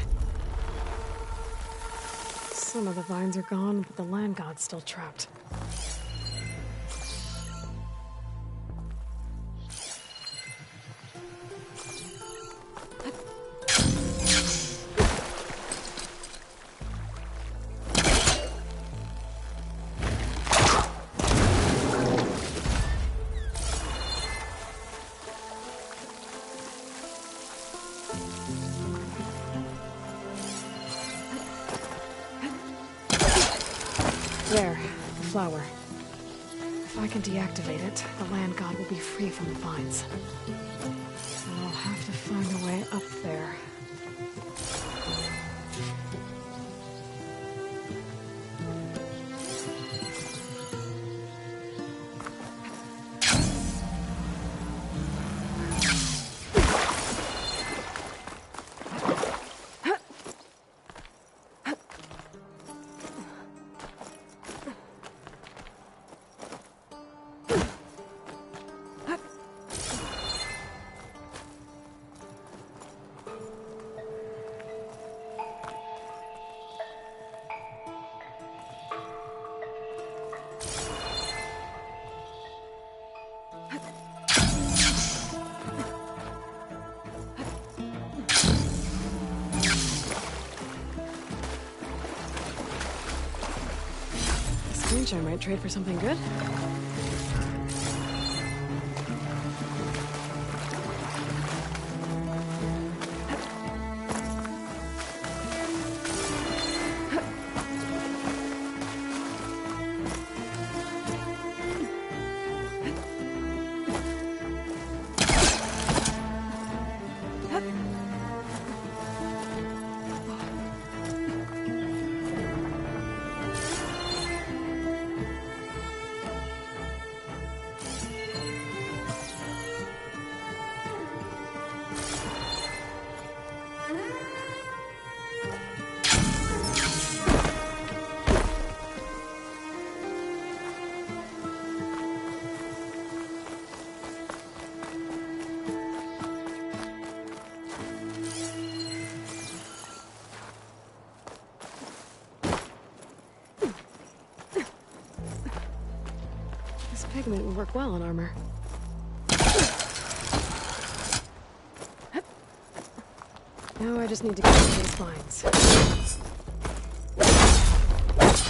Some of the vines are gone, but the land god's still trapped. There, the flower. If I can deactivate it, the land god will be free from the vines. I'll have to find a way up there. I might trade for something good. Pigment would work well on armor. Now I just need to get rid of these vines.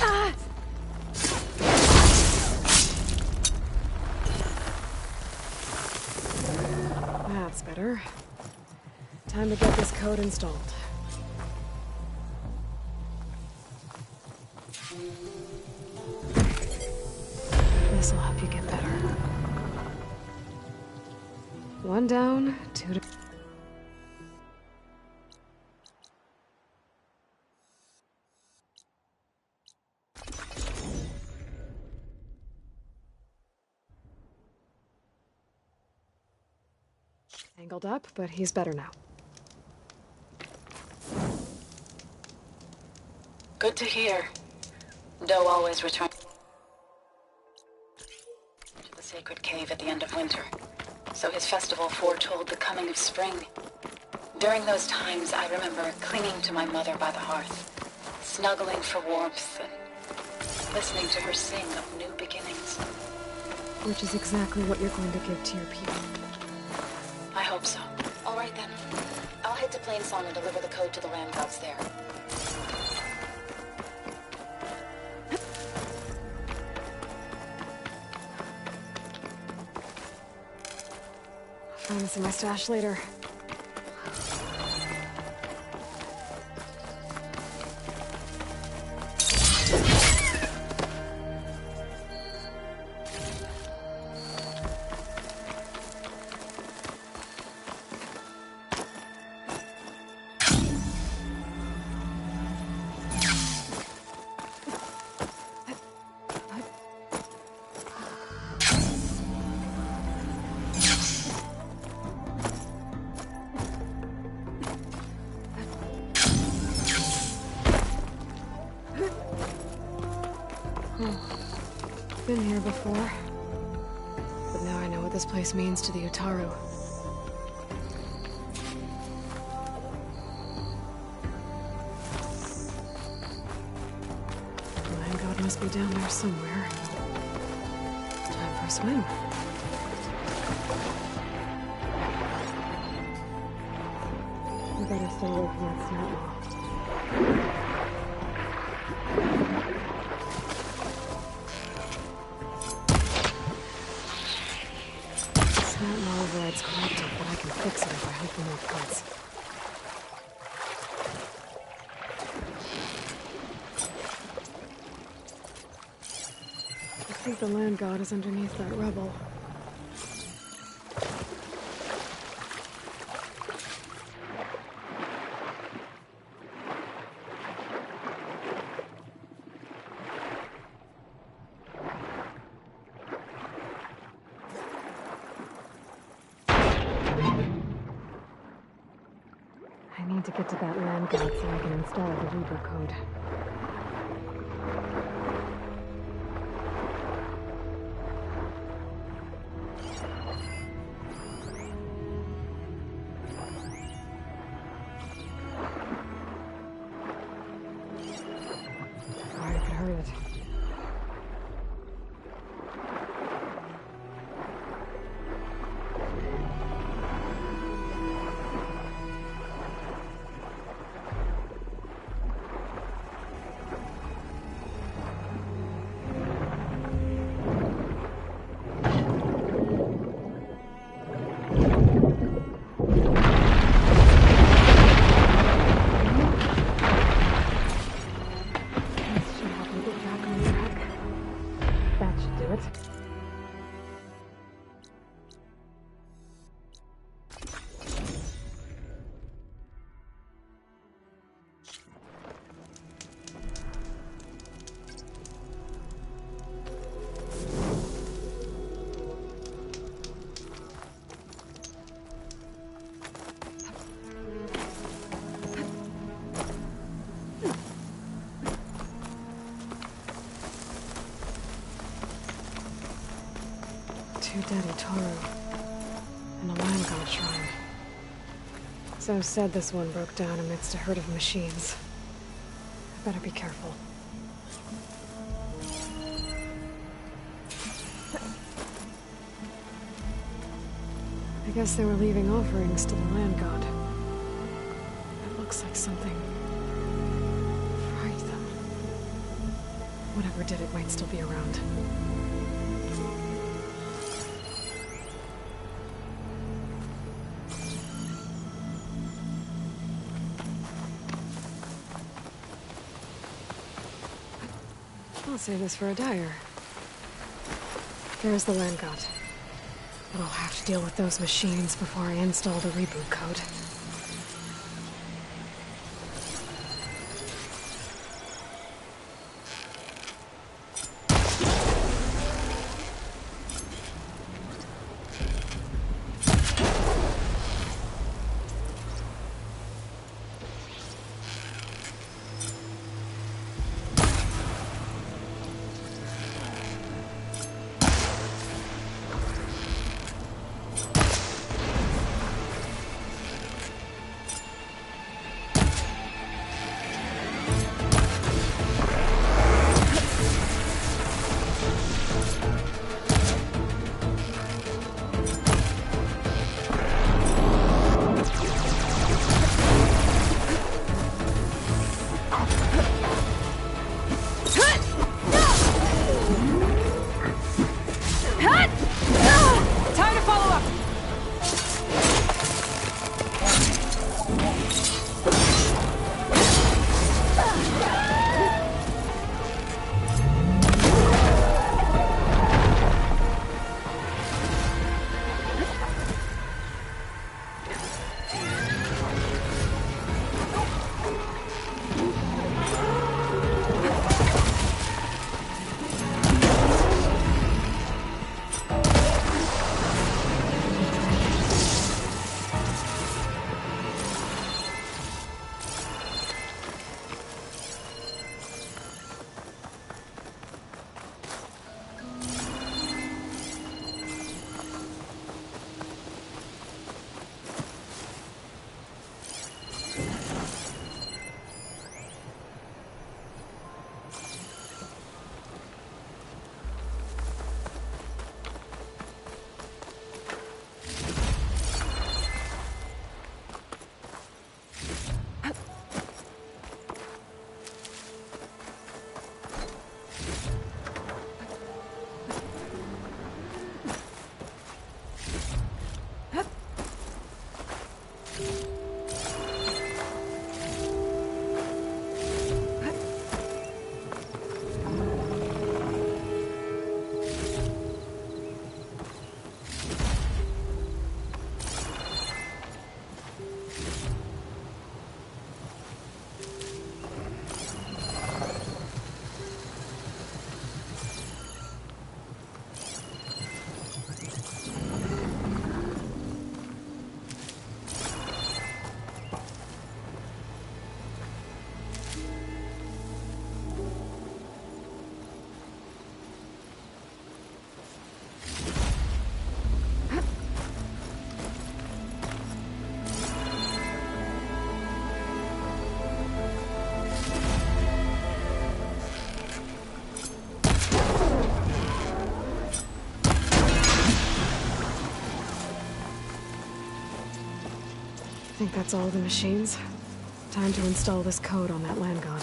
Ah! That's better. Time to get this code installed. One down, two to... Angled up, but he's better now. Good to hear. Doe always returns to the sacred cave at the end of winter, so his festival foretold the coming of spring. During those times, I remember clinging to my mother by the hearth, snuggling for warmth, and listening to her sing of new beginnings. Which is exactly what you're going to give to your people. I hope so. All right then. I'll head to Plainsong and deliver the code to the land gods there. I'll find this in my stash later. Been here before, but now I know what this place means to the Utaru. The land god must be down there somewhere. Time for a swim. We better stay away from that snot wall. Override's corrupted, but I can fix it if I hunt for more parts. I think the land god is underneath that rubble. I need to get to that land god so I can install the Reaper code. Sorry, I could hurry it. Two dead Utaru, and a land god shrine. So said this one broke down amidst a herd of machines. I better be careful. I guess they were leaving offerings to the land god. It looks like something fried them. Whatever did it might still be around. I'll save this for a dyer. There's the land god. But I'll have to deal with those machines before I install the reboot code. I think that's all the machines. Time to install this code on that land god.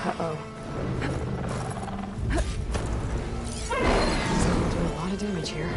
Uh-oh. Doing a lot of damage here.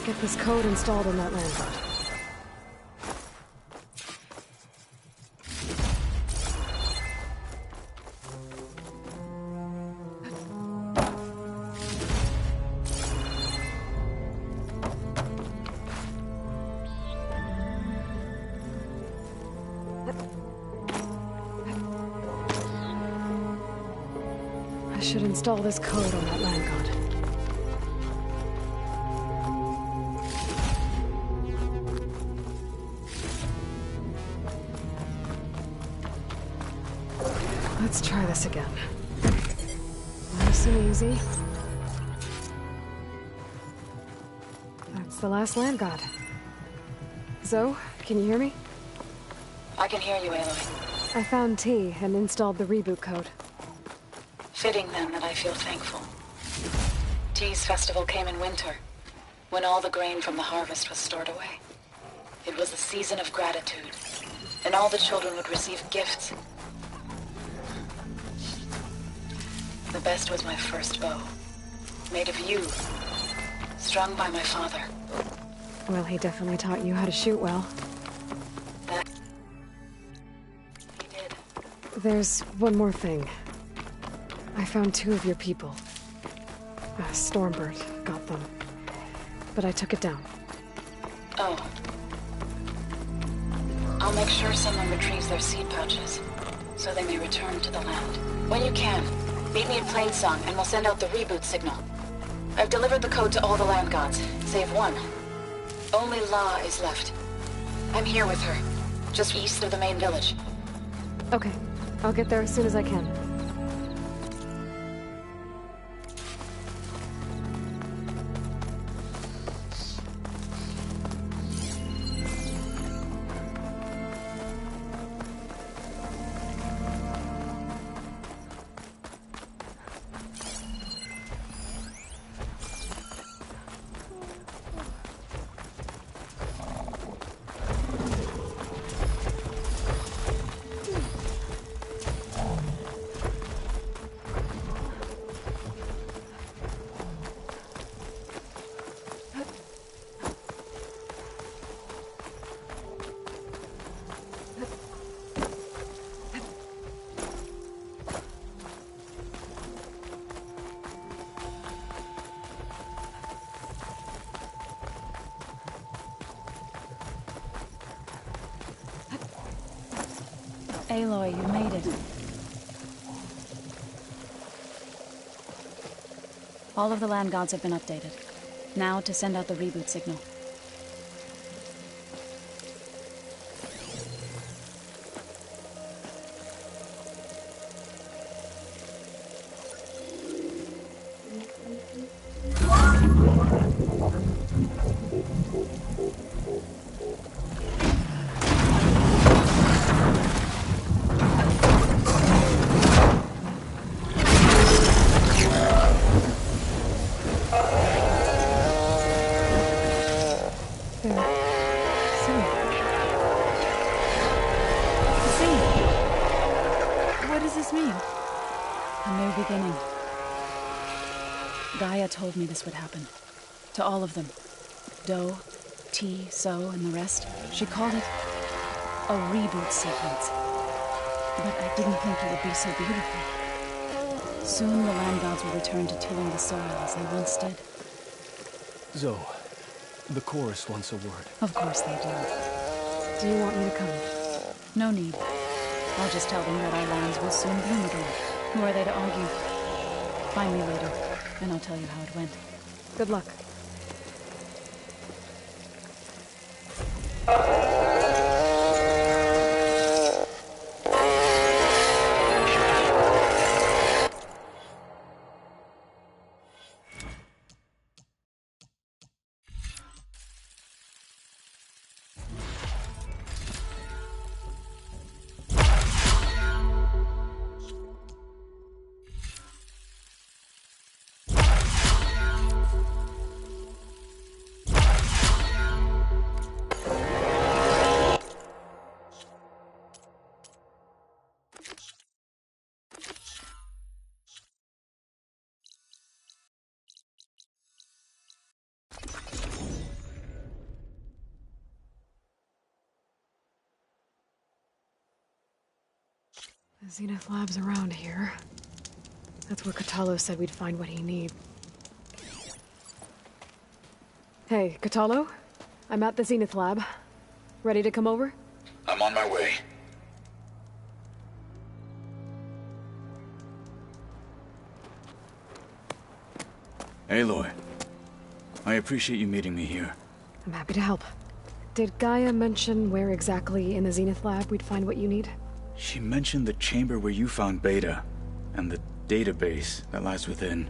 get this code installed on that land god. I should install this code on that land god. Let's try this again. Nice and easy. That's the last land god. Zoe, can you hear me? I can hear you, Aloy. I found T and installed the reboot code. Fitting then that I feel thankful. T's festival came in winter, when all the grain from the harvest was stored away. It was a season of gratitude, and all the children would receive gifts. The best was my first bow, made of yew, strung by my father. Well, he definitely taught you how to shoot well. That he did. There's one more thing. I found 2 of your people. Stormbird got them. But I took it down. Oh. I'll make sure someone retrieves their seed pouches, so they may return to the land. When you can, meet me at Plainsong, and we'll send out the reboot signal. I've delivered the code to all the land gods, save one. Only La is left. I'm here with her, just east of the main village. Okay. I'll get there as soon as I can. Aloy, you made it. All of the land gods have been updated. Now to send out the reboot signal. Told me this would happen. To all of them. Doe, T, So, and the rest. She called it a reboot sequence. But I didn't think it would be so beautiful. Soon the land gods will return to tilling the soil as they once did. Zoe, the chorus wants a word. Of course they do. Do you want me to come? No need. I'll just tell them that our lands will soon bloom again. Who are they to argue? Find me later. And I'll tell you how it went. Good luck. The Zenith Lab's around here. That's where Katalo said we'd find what he need. Hey, Katalo? I'm at the Zenith Lab. Ready to come over? I'm on my way. Aloy, I appreciate you meeting me here. I'm happy to help. Did Gaia mention where exactly in the Zenith Lab we'd find what you need? She mentioned the chamber where you found Beta, and the database that lies within.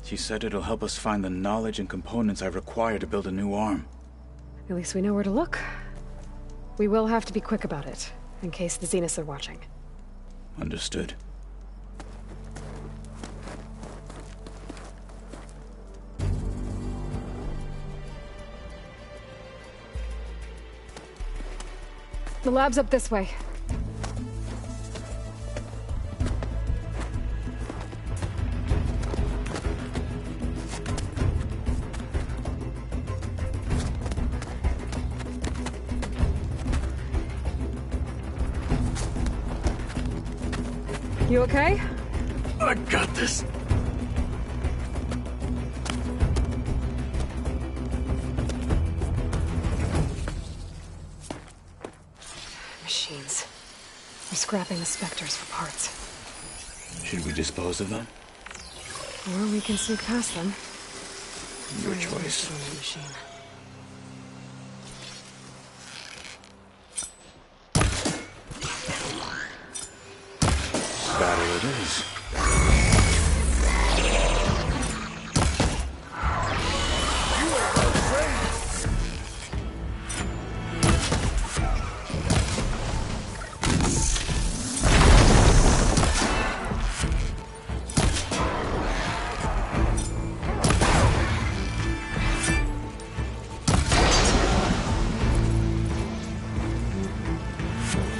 She said it'll help us find the knowledge and components I require to build a new arm. At least we know where to look. We will have to be quick about it, in case the Zeniths are watching. Understood. The lab's up this way. You okay? I got this. Machines. We're scrapping the Spectres for parts. Should we dispose of them? Or we can sneak past them. Your choice. Machine. Battle it is.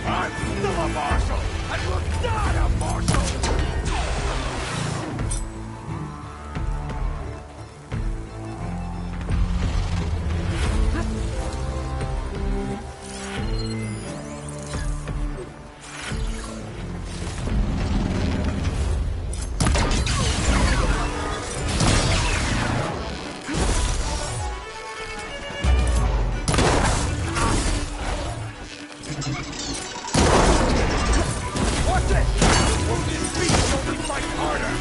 I'm still a marshal, and you're not a marshal! What's it? Wounded beasts only fight harder!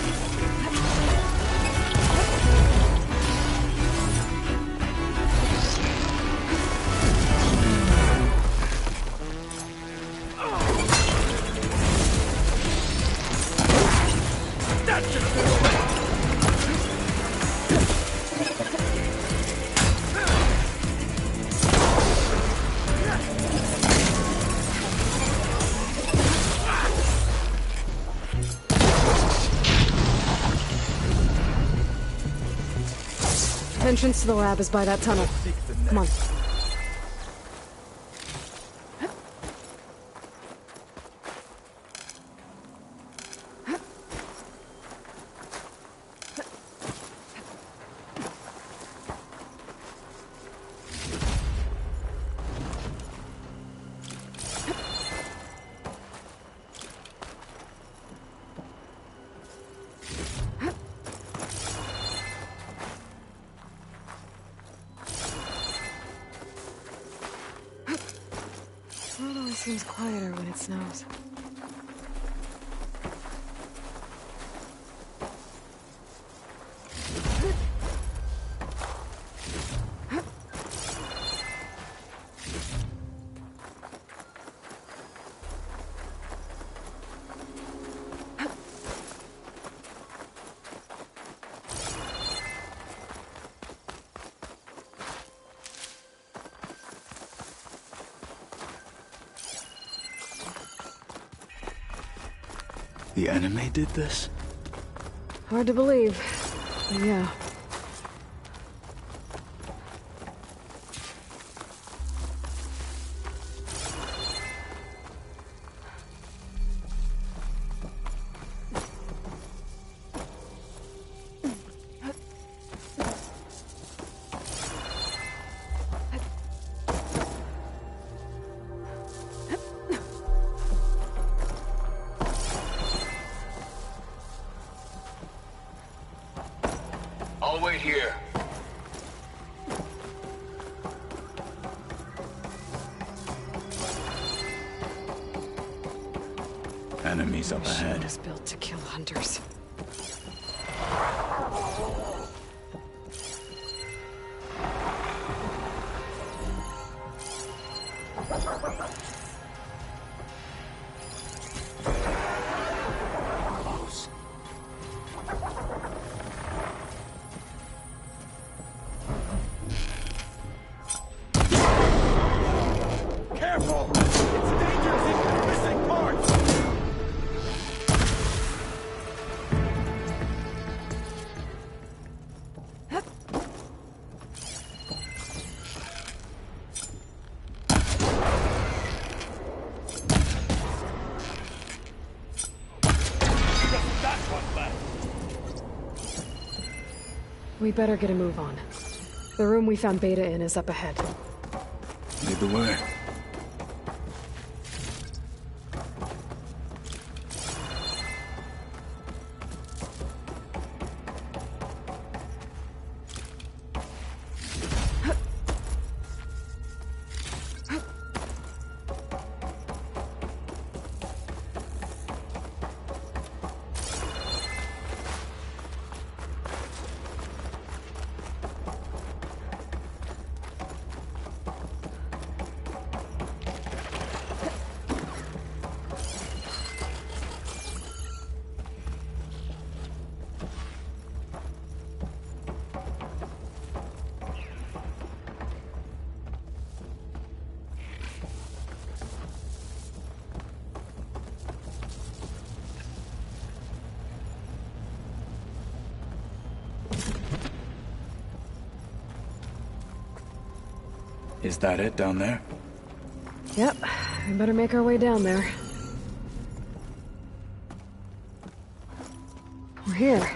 That should have been away! Entrance to the lab is by that tunnel. Come on. It always seems quieter when it snows. The enemy did this? Hard to believe. But yeah. I'll wait here. Enemies up ahead. Machine is built to kill hunters. Careful! It's dangerous if you're missing parts! We better get a move on. The room we found Beta in is up ahead. Lead the way. Is that it down there? Yep, we better make our way down there. We're here.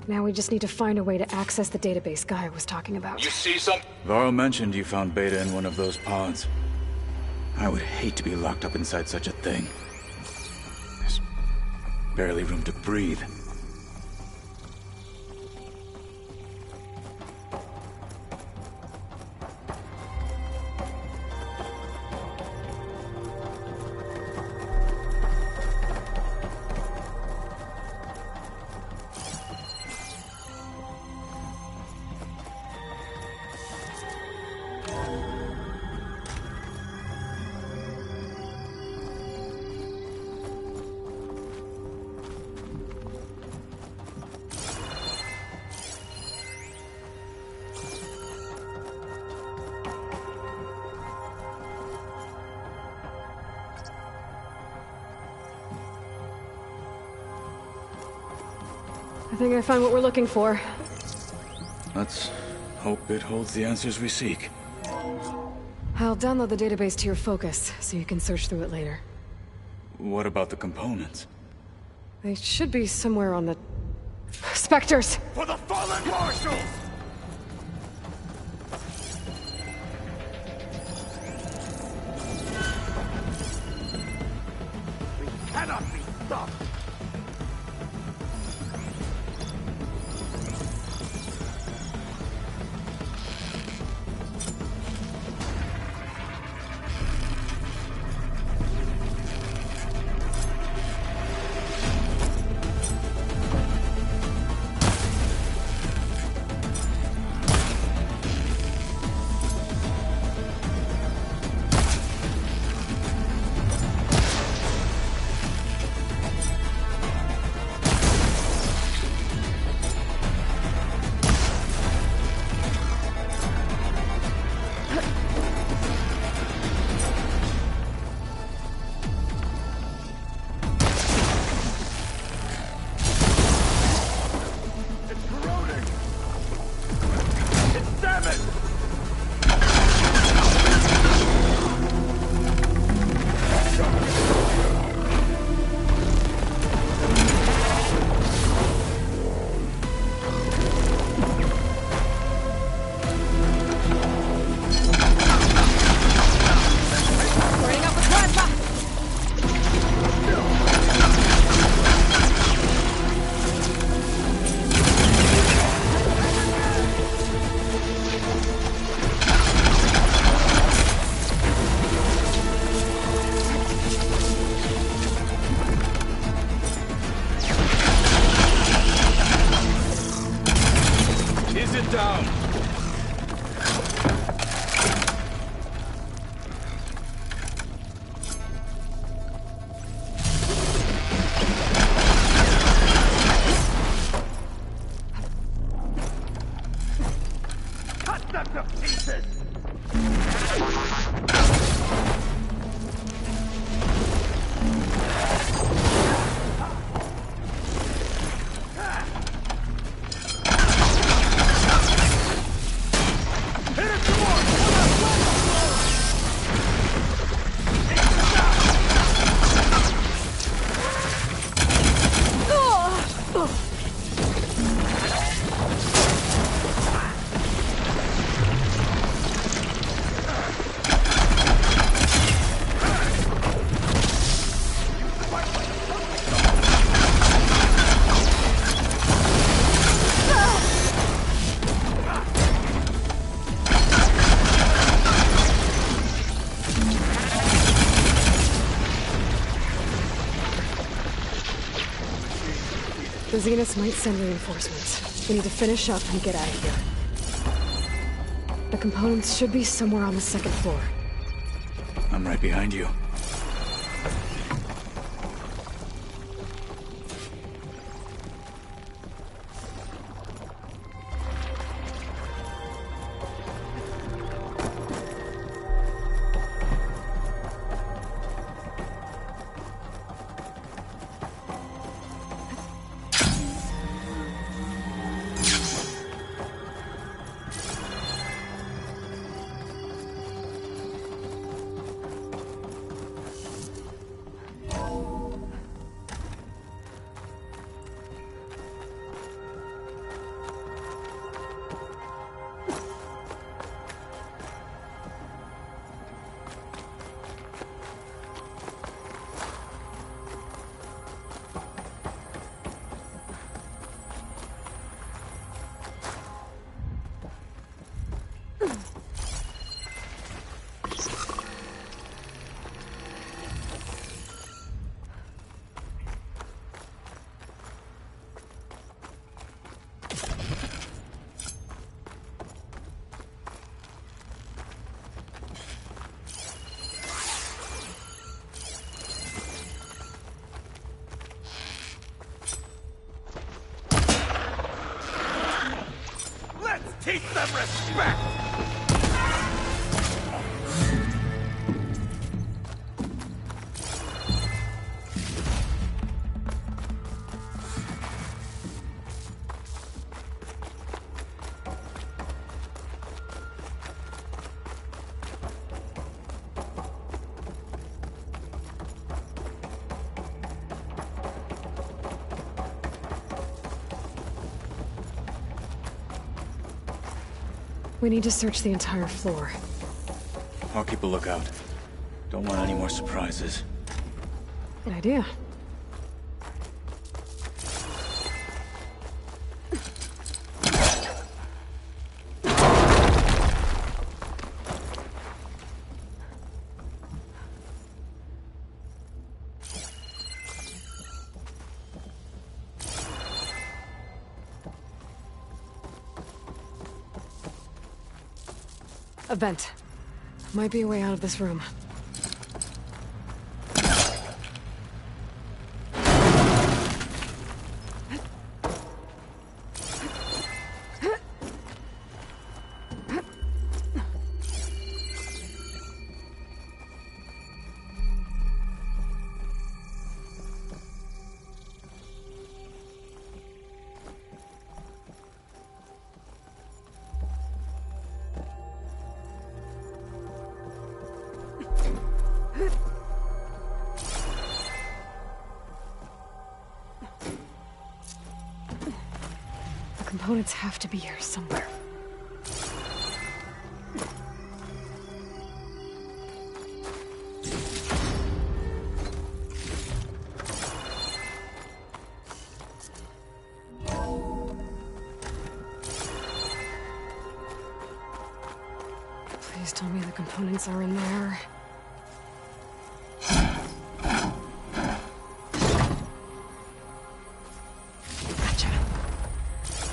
Now we just need to find a way to access the database Guy was talking about. You see some? Varro mentioned you found Beta in one of those pods. I would hate to be locked up inside such a thing. There's barely room to breathe. I think I found what we're looking for. Let's hope it holds the answers we seek. I'll download the database to your Focus, so you can search through it later. What about the components? They should be somewhere on the... Spectres! For the fallen marshals! We cannot be stopped! down! Cut them to pieces! The Zeniths might send reinforcements. We need to finish up and get out of here. The components should be somewhere on the second floor. I'm right behind you. Teach them respect! We need to search the entire floor. I'll keep a lookout. Don't want any more surprises. Good idea. A vent. Might be a way out of this room. Components have to be here somewhere. Please tell me the components are in there.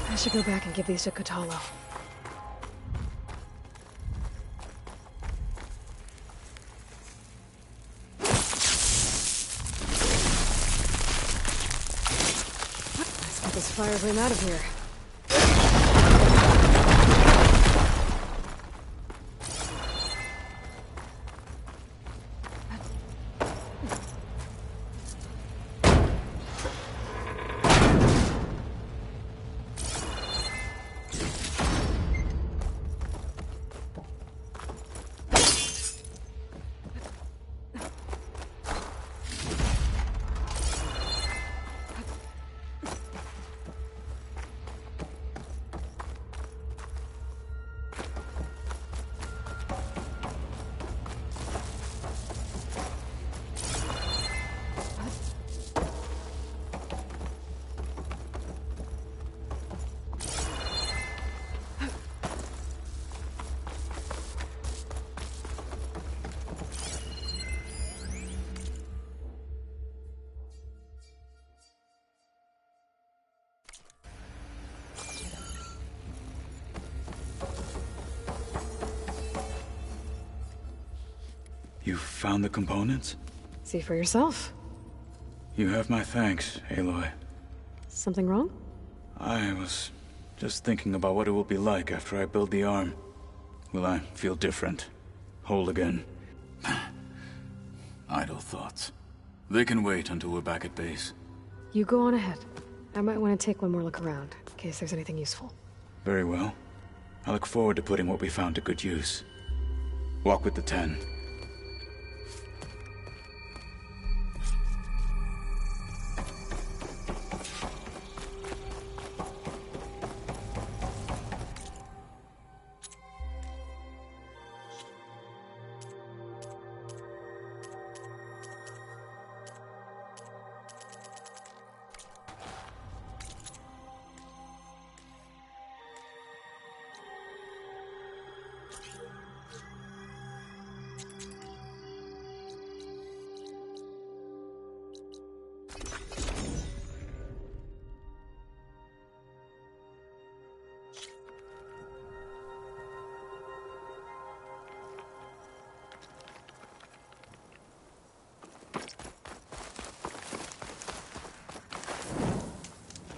I should go back and give these to Kotalo. fire flame out of here. You found the components? See for yourself. You have my thanks, Aloy. Something wrong? I was just thinking about what it will be like after I build the arm. Will I feel different? Whole again? Idle thoughts. They can wait until we're back at base. You go on ahead. I might want to take one more look around, in case there's anything useful. Very well. I look forward to putting what we found to good use. Walk with the 10.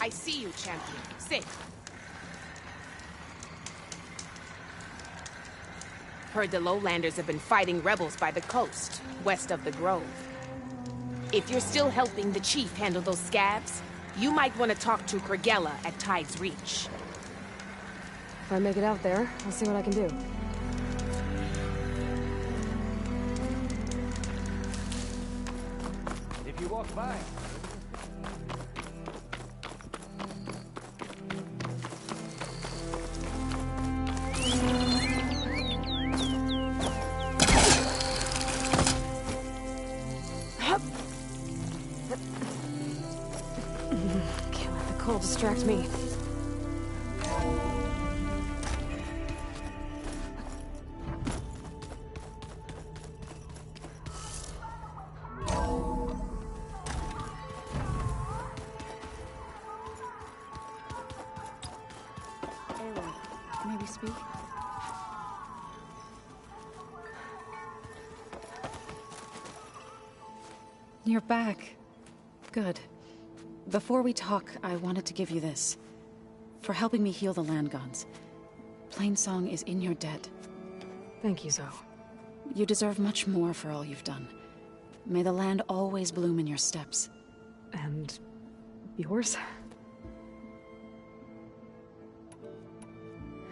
I see you, champion. Sit. Heard the lowlanders have been fighting rebels by the coast, west of the grove. If you're still helping the chief handle those scabs, you might want to talk to Kragella at Tide's Reach. If I make it out there, I'll see what I can do. If you walk by. Can't let the cold distract me. Maybe speak? You're back. Good. Before we talk, I wanted to give you this. For helping me heal the land gods. Plainsong is in your debt. Thank you, Zoe. You deserve much more for all you've done. May the land always bloom in your steps. And yours?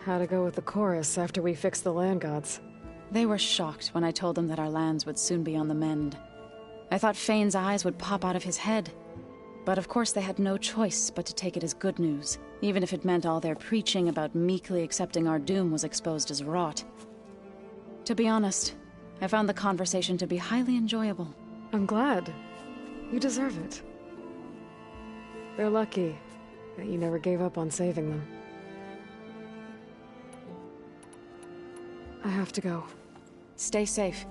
How'd it go with the chorus after we fixed the land gods? They were shocked when I told them that our lands would soon be on the mend. I thought Fane's eyes would pop out of his head. But of course they had no choice but to take it as good news, even if it meant all their preaching about meekly accepting our doom was exposed as rot. To be honest, I found the conversation to be highly enjoyable. I'm glad. You deserve it. They're lucky that you never gave up on saving them. I have to go. Stay safe.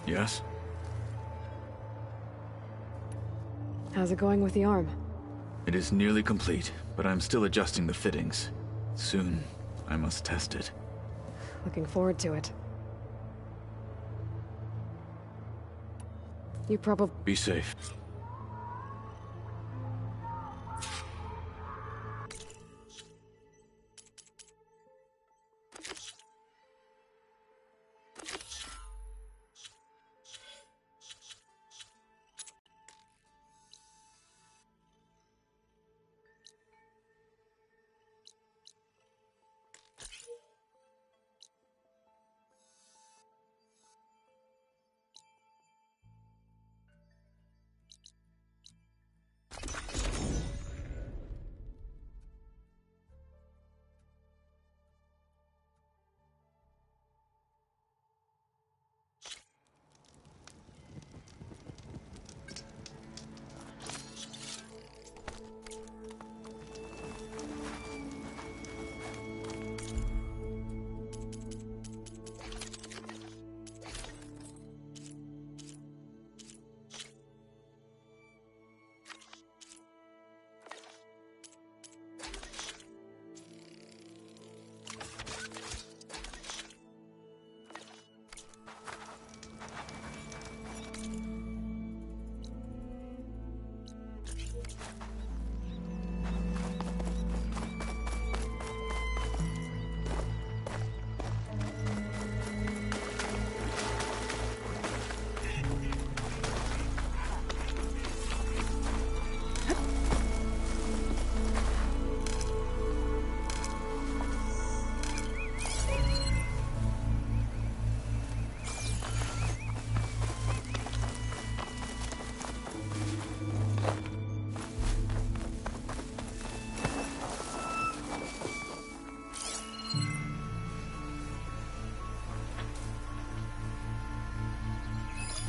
Yes? How's it going with the arm? It is nearly complete, but I'm still adjusting the fittings. Soon, I must test it. Looking forward to it. You probably... Be safe.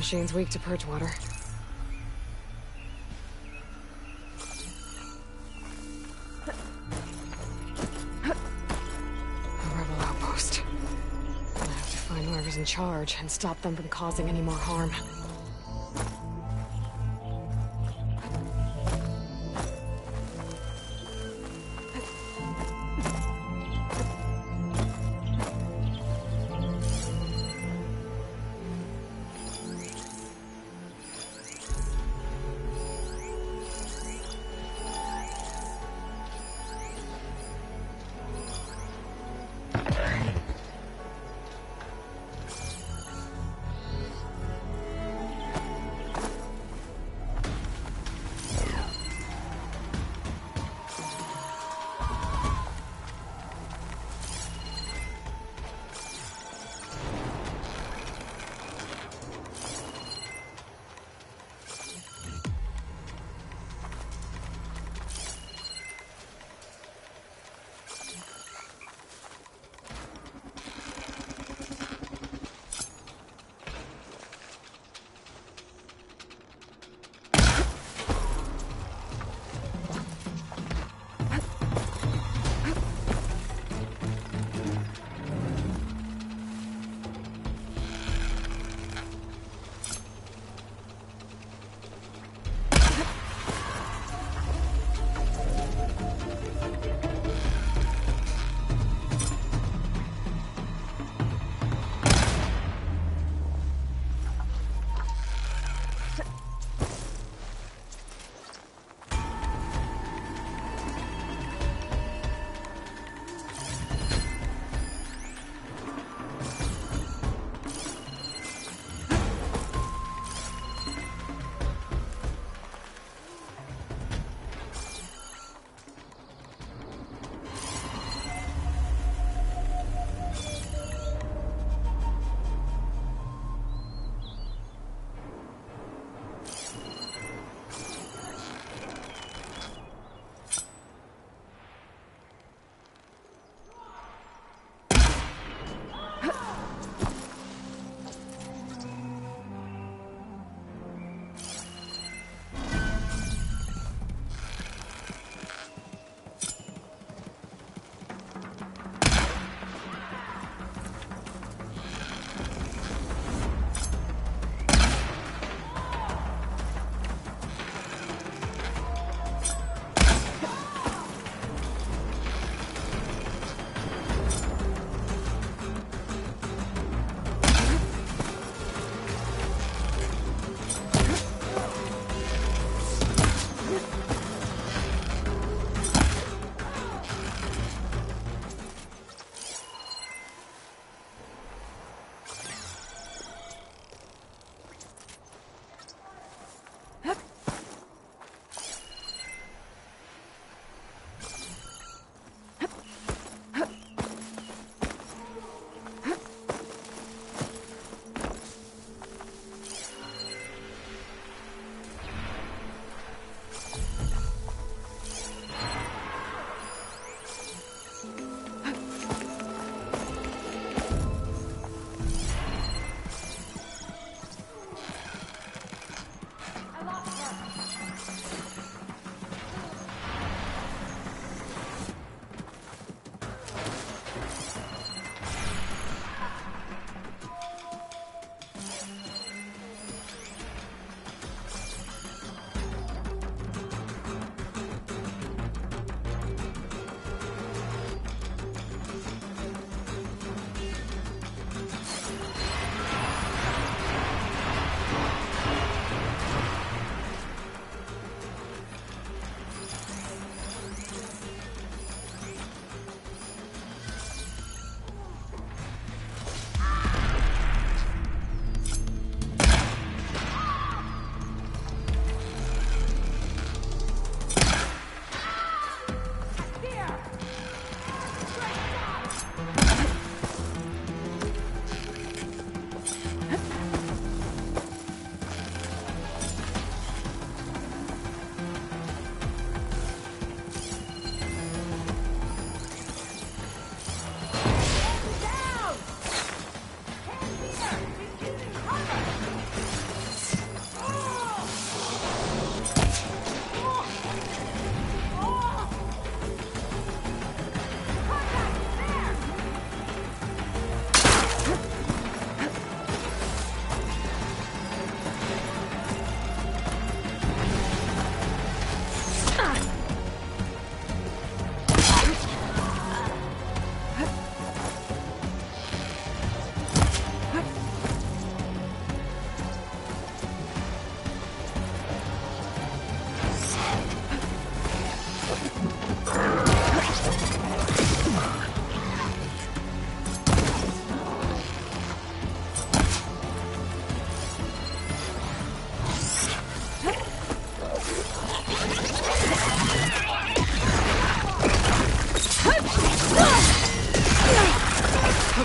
Machine's weak to purge water. A rebel outpost. I have to find whoever's in charge and stop them from causing any more harm.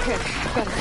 Okay, better.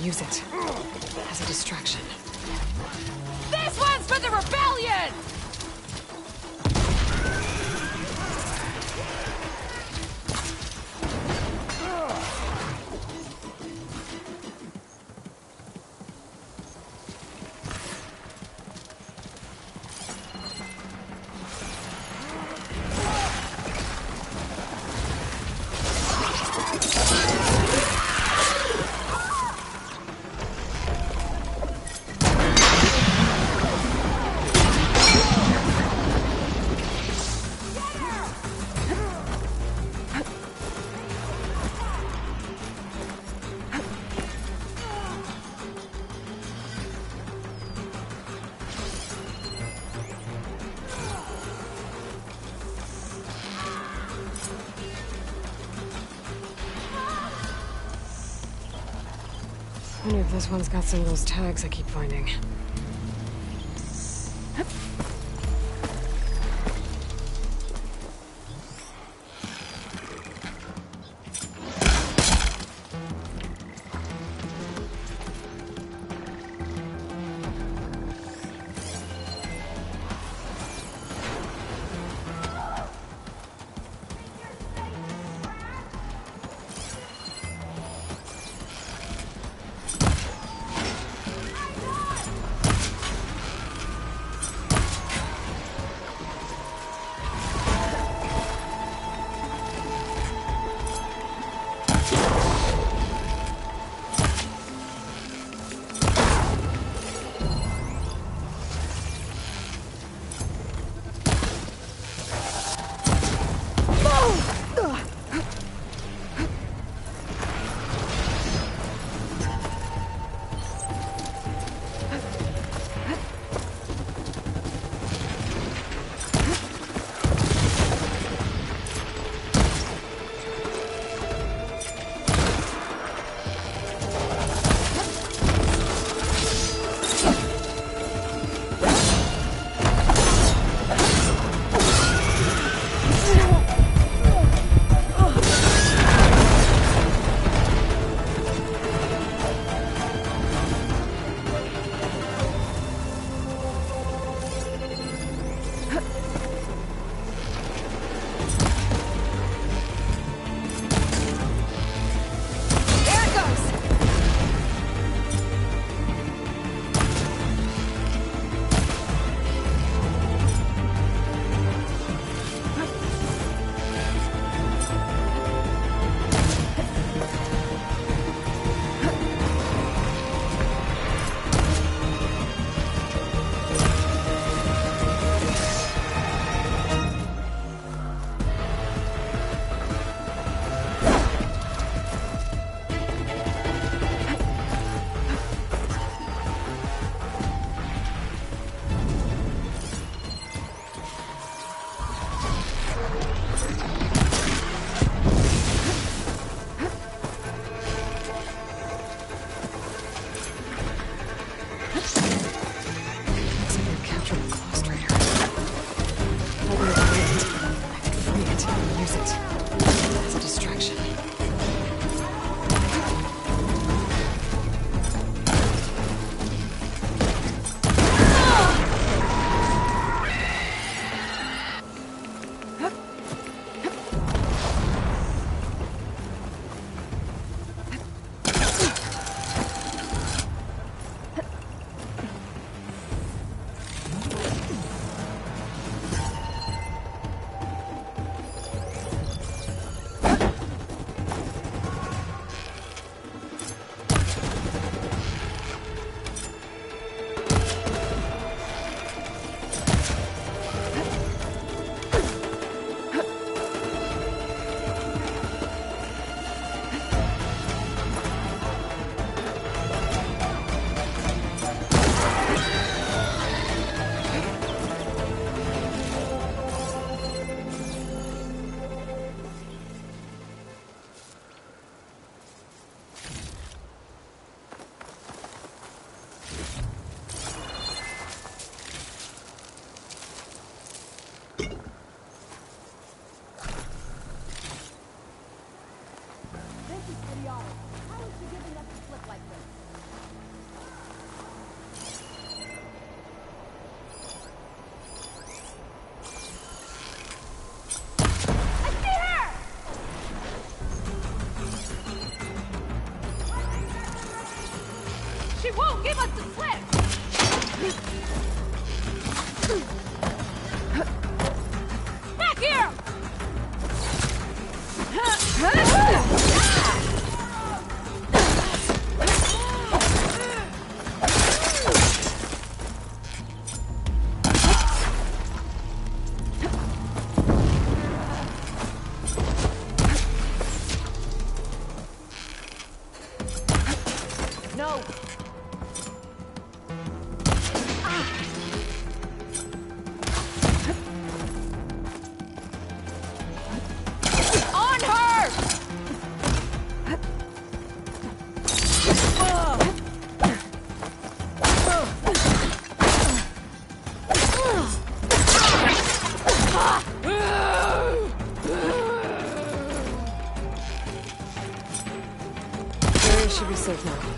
Use it as a distraction. This one's for the rebellion! I wonder if this one's got some of those tags I keep finding. safe now.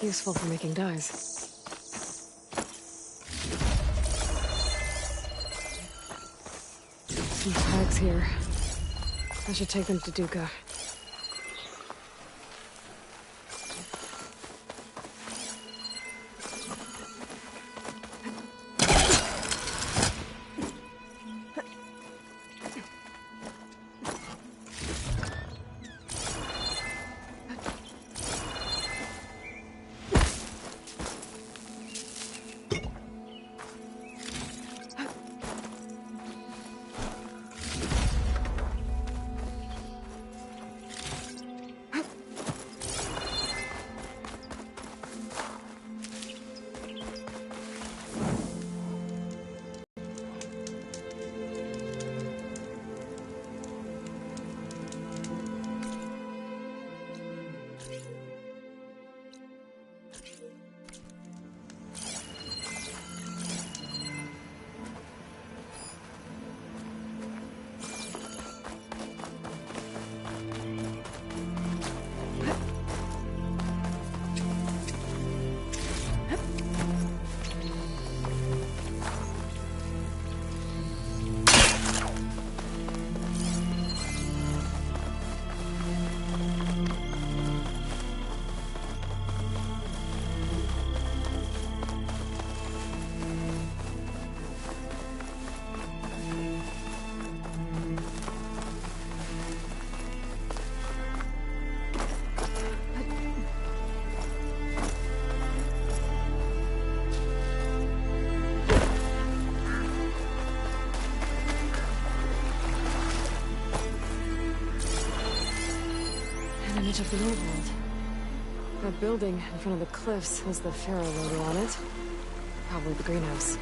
Useful for making dyes. Some tags here. I should take them to Duca. Of the old world. That building in front of the cliffs has the Pharaoh logo on it. Probably the greenhouse.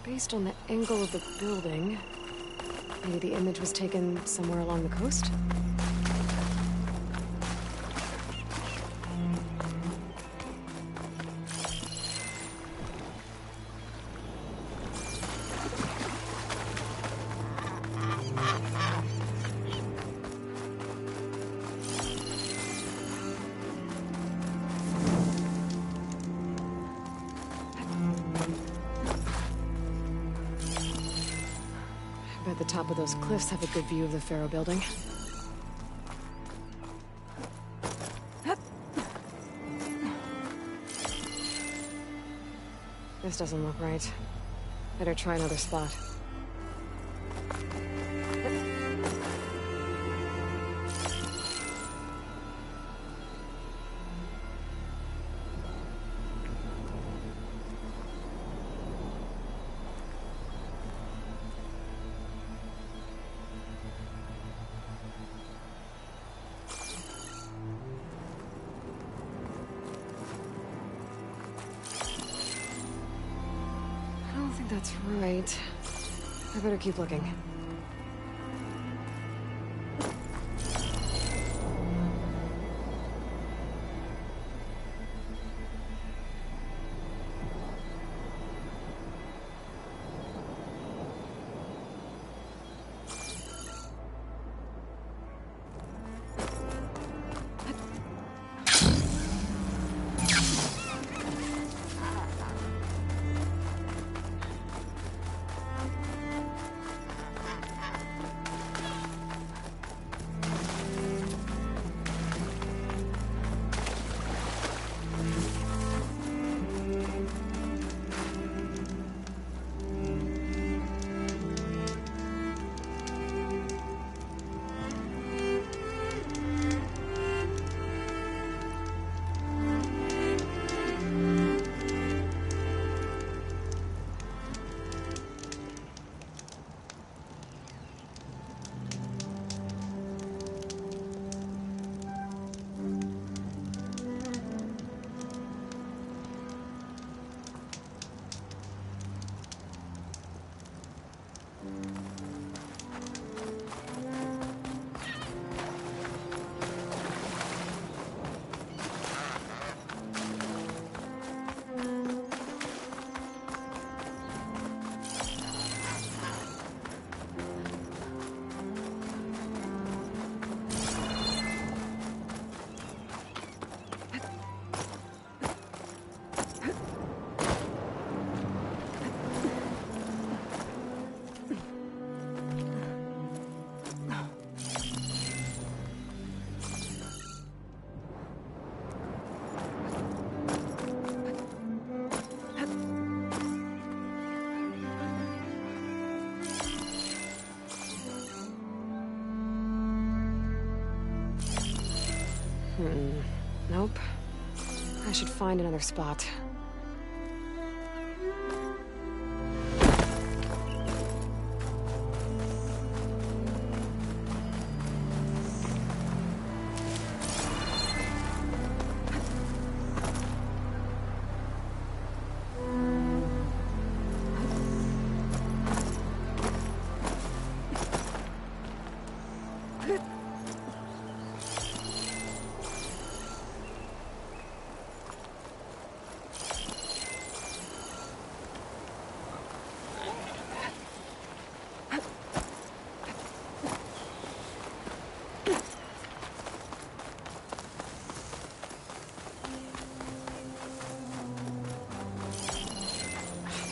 Based on the angle of the building, maybe the image was taken somewhere along the coast? Bet the top of those cliffs have a good view of the Pharaoh building. This doesn't look right. Better try another spot. That's right. I better keep looking. Nope. I should find another spot.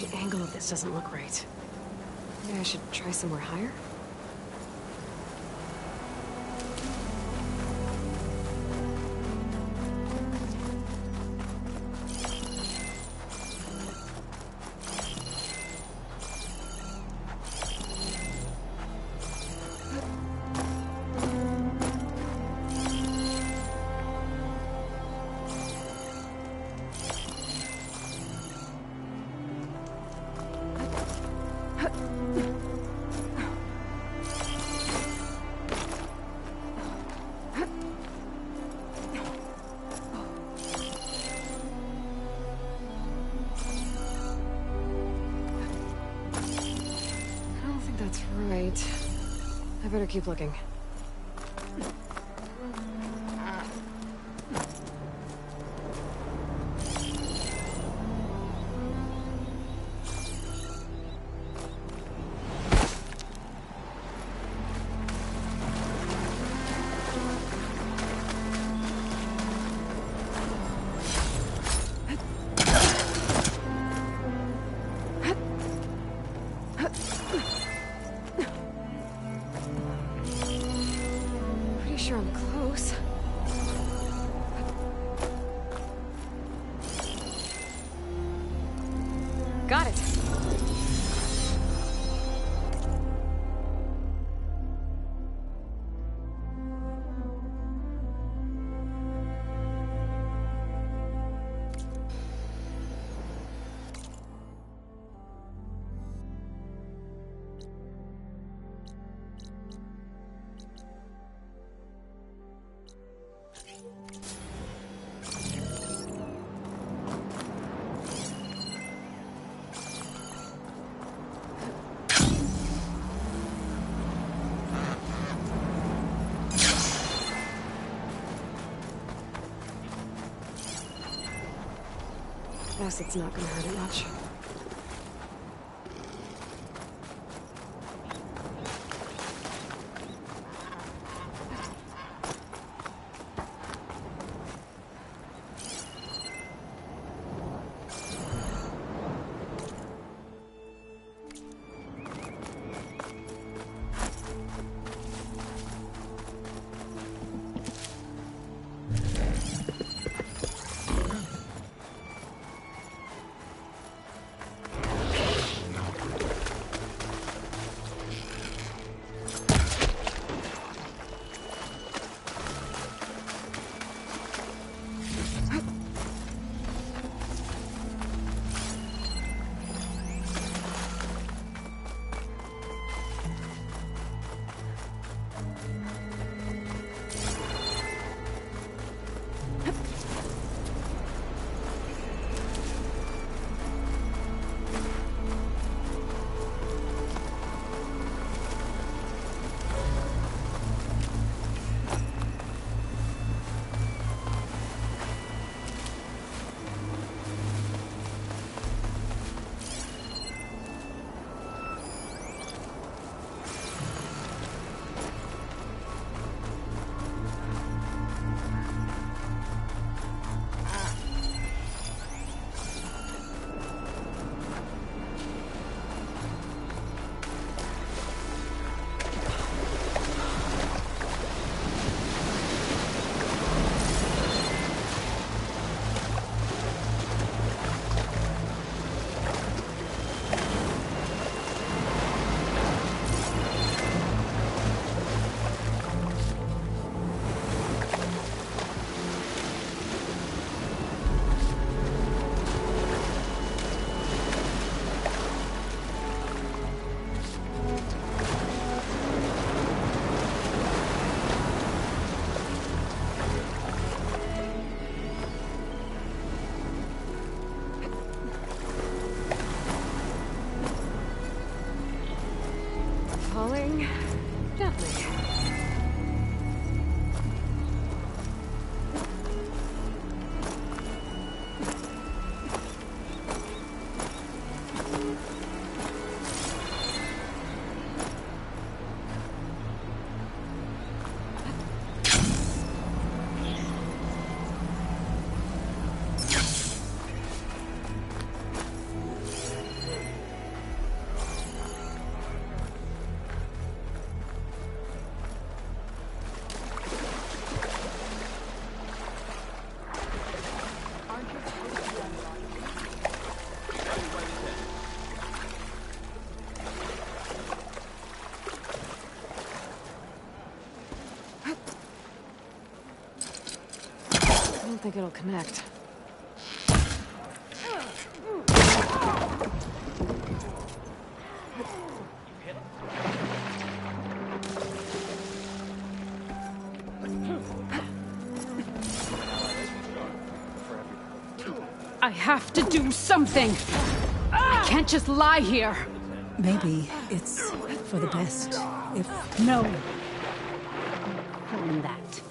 The angle of this doesn't look right. Maybe I should try somewhere higher? better keep looking. Sure I'm close. Got it. Guess it's not gonna hurt it much. Falling gently. I don't think it'll connect. I have to do something! I can't just lie here! Maybe it's for the best. If... No. Own that.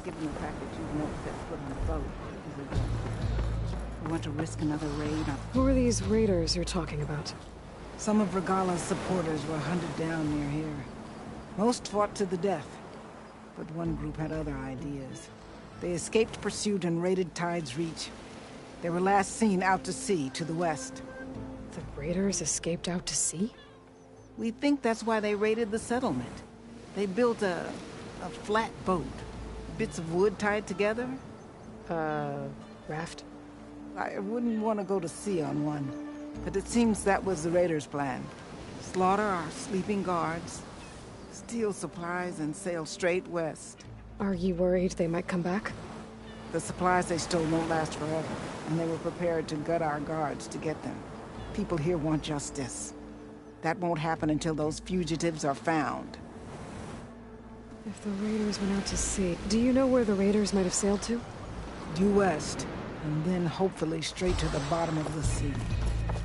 Given the fact that you've never set foot on the boat, is it... You want to risk another raid? Who are these raiders you're talking about? Some of Regala's supporters were hunted down near here. Most fought to the death, but one group had other ideas. They escaped pursuit and raided Tide's Reach. They were last seen out to sea, to the west. The raiders escaped out to sea? We think that's why they raided the settlement. They built a flat boat. Bits of wood tied together. Raft? I wouldn't want to go to sea on one, but it seems that was the raiders' plan. Slaughter our sleeping guards, steal supplies, and sail straight west. Are you worried they might come back? The supplies they stole won't last forever, and they were prepared to gut our guards to get them. People here want justice. That won't happen until those fugitives are found. If the raiders went out to sea, do you know where the raiders might have sailed to? Due west, and then hopefully straight to the bottom of the sea.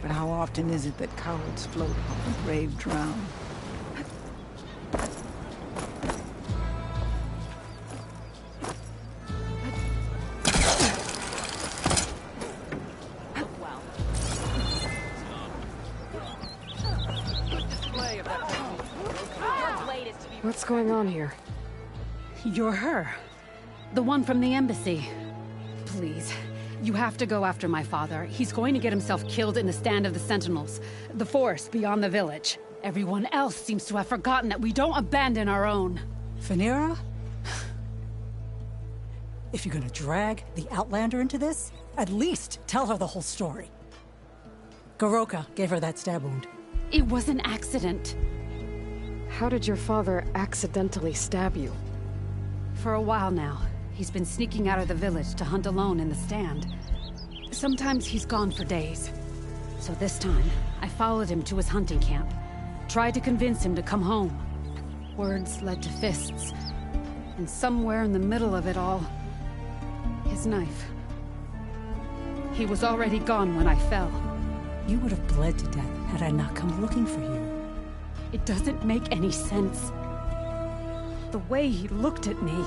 But how often is it that cowards float while the brave drown? What's going on here? You're her. The one from the embassy. Please, you have to go after my father. He's going to get himself killed in the stand of the Sentinels. The forest beyond the village. Everyone else seems to have forgotten that we don't abandon our own. Phaneira? If you're gonna drag the Outlander into this, at least tell her the whole story. Goroka gave her that stab wound. It was an accident. How did your father accidentally stab you? For a while now, he's been sneaking out of the village to hunt alone in the stand. Sometimes he's gone for days. So this time, I followed him to his hunting camp. Tried to convince him to come home. Words led to fists. And somewhere in the middle of it all, his knife. He was already gone when I fell. You would have bled to death had I not come looking for you. It doesn't make any sense. The way he looked at me...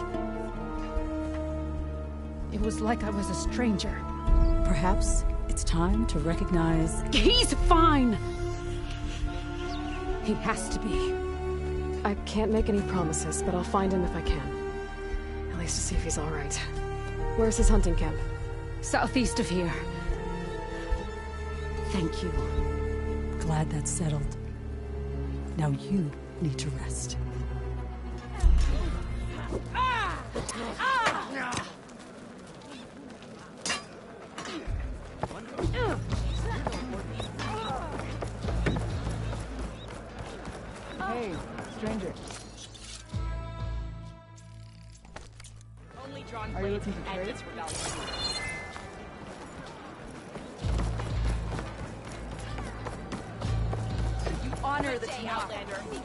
It was like I was a stranger. Perhaps it's time to recognize... He's fine! He has to be. I can't make any promises, but I'll find him if I can. At least to see if he's all right. Where's his hunting camp? Southeast of here. Thank you. Glad that's settled. Now you need to rest. Hey, stranger. Are you looking to trade? Honor the Teen Outlander. We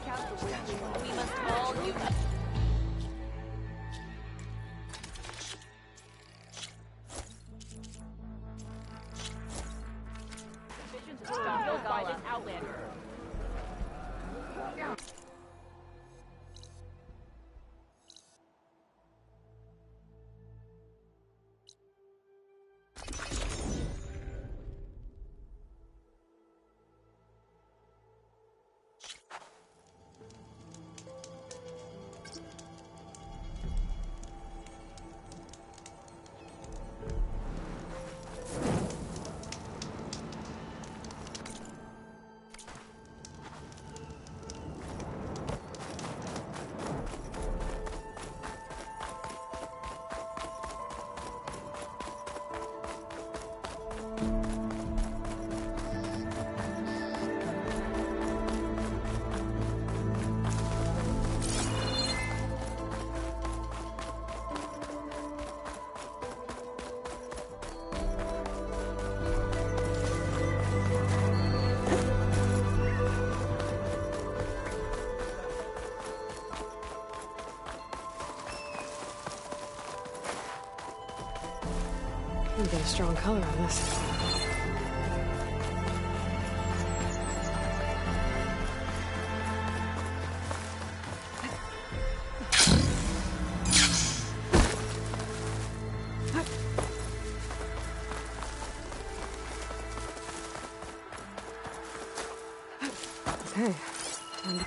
must all unite. By this Outlander. You get a strong color on this.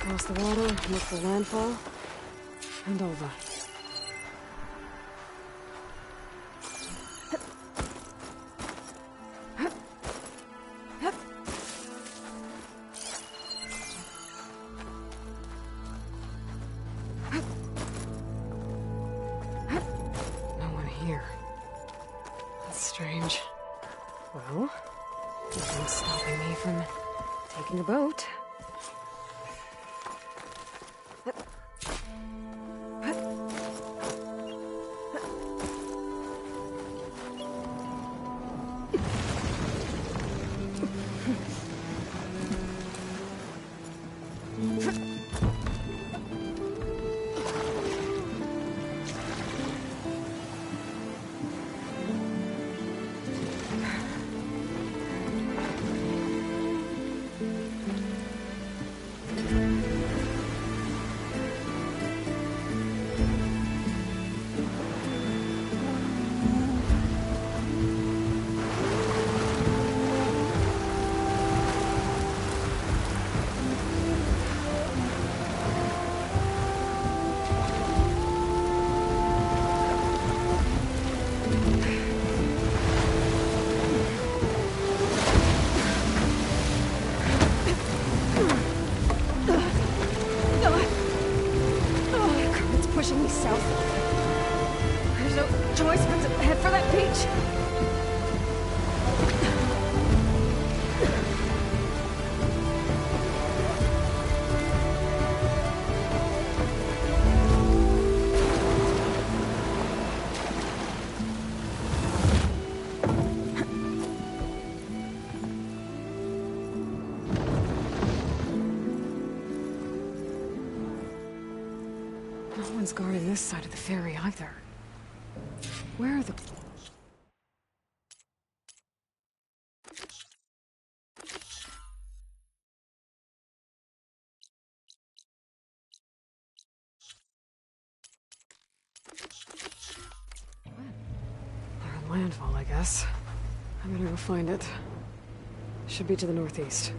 Across the water, look for landfall, and over. No one here. That's strange. Well, nothing's stopping me from taking a boat. Pushing me south. There's no choice but to head for that beach. No one's guarding this side of the ferry either. Where are the... They're on landfall, I guess. I better go find it. Should be to the northeast.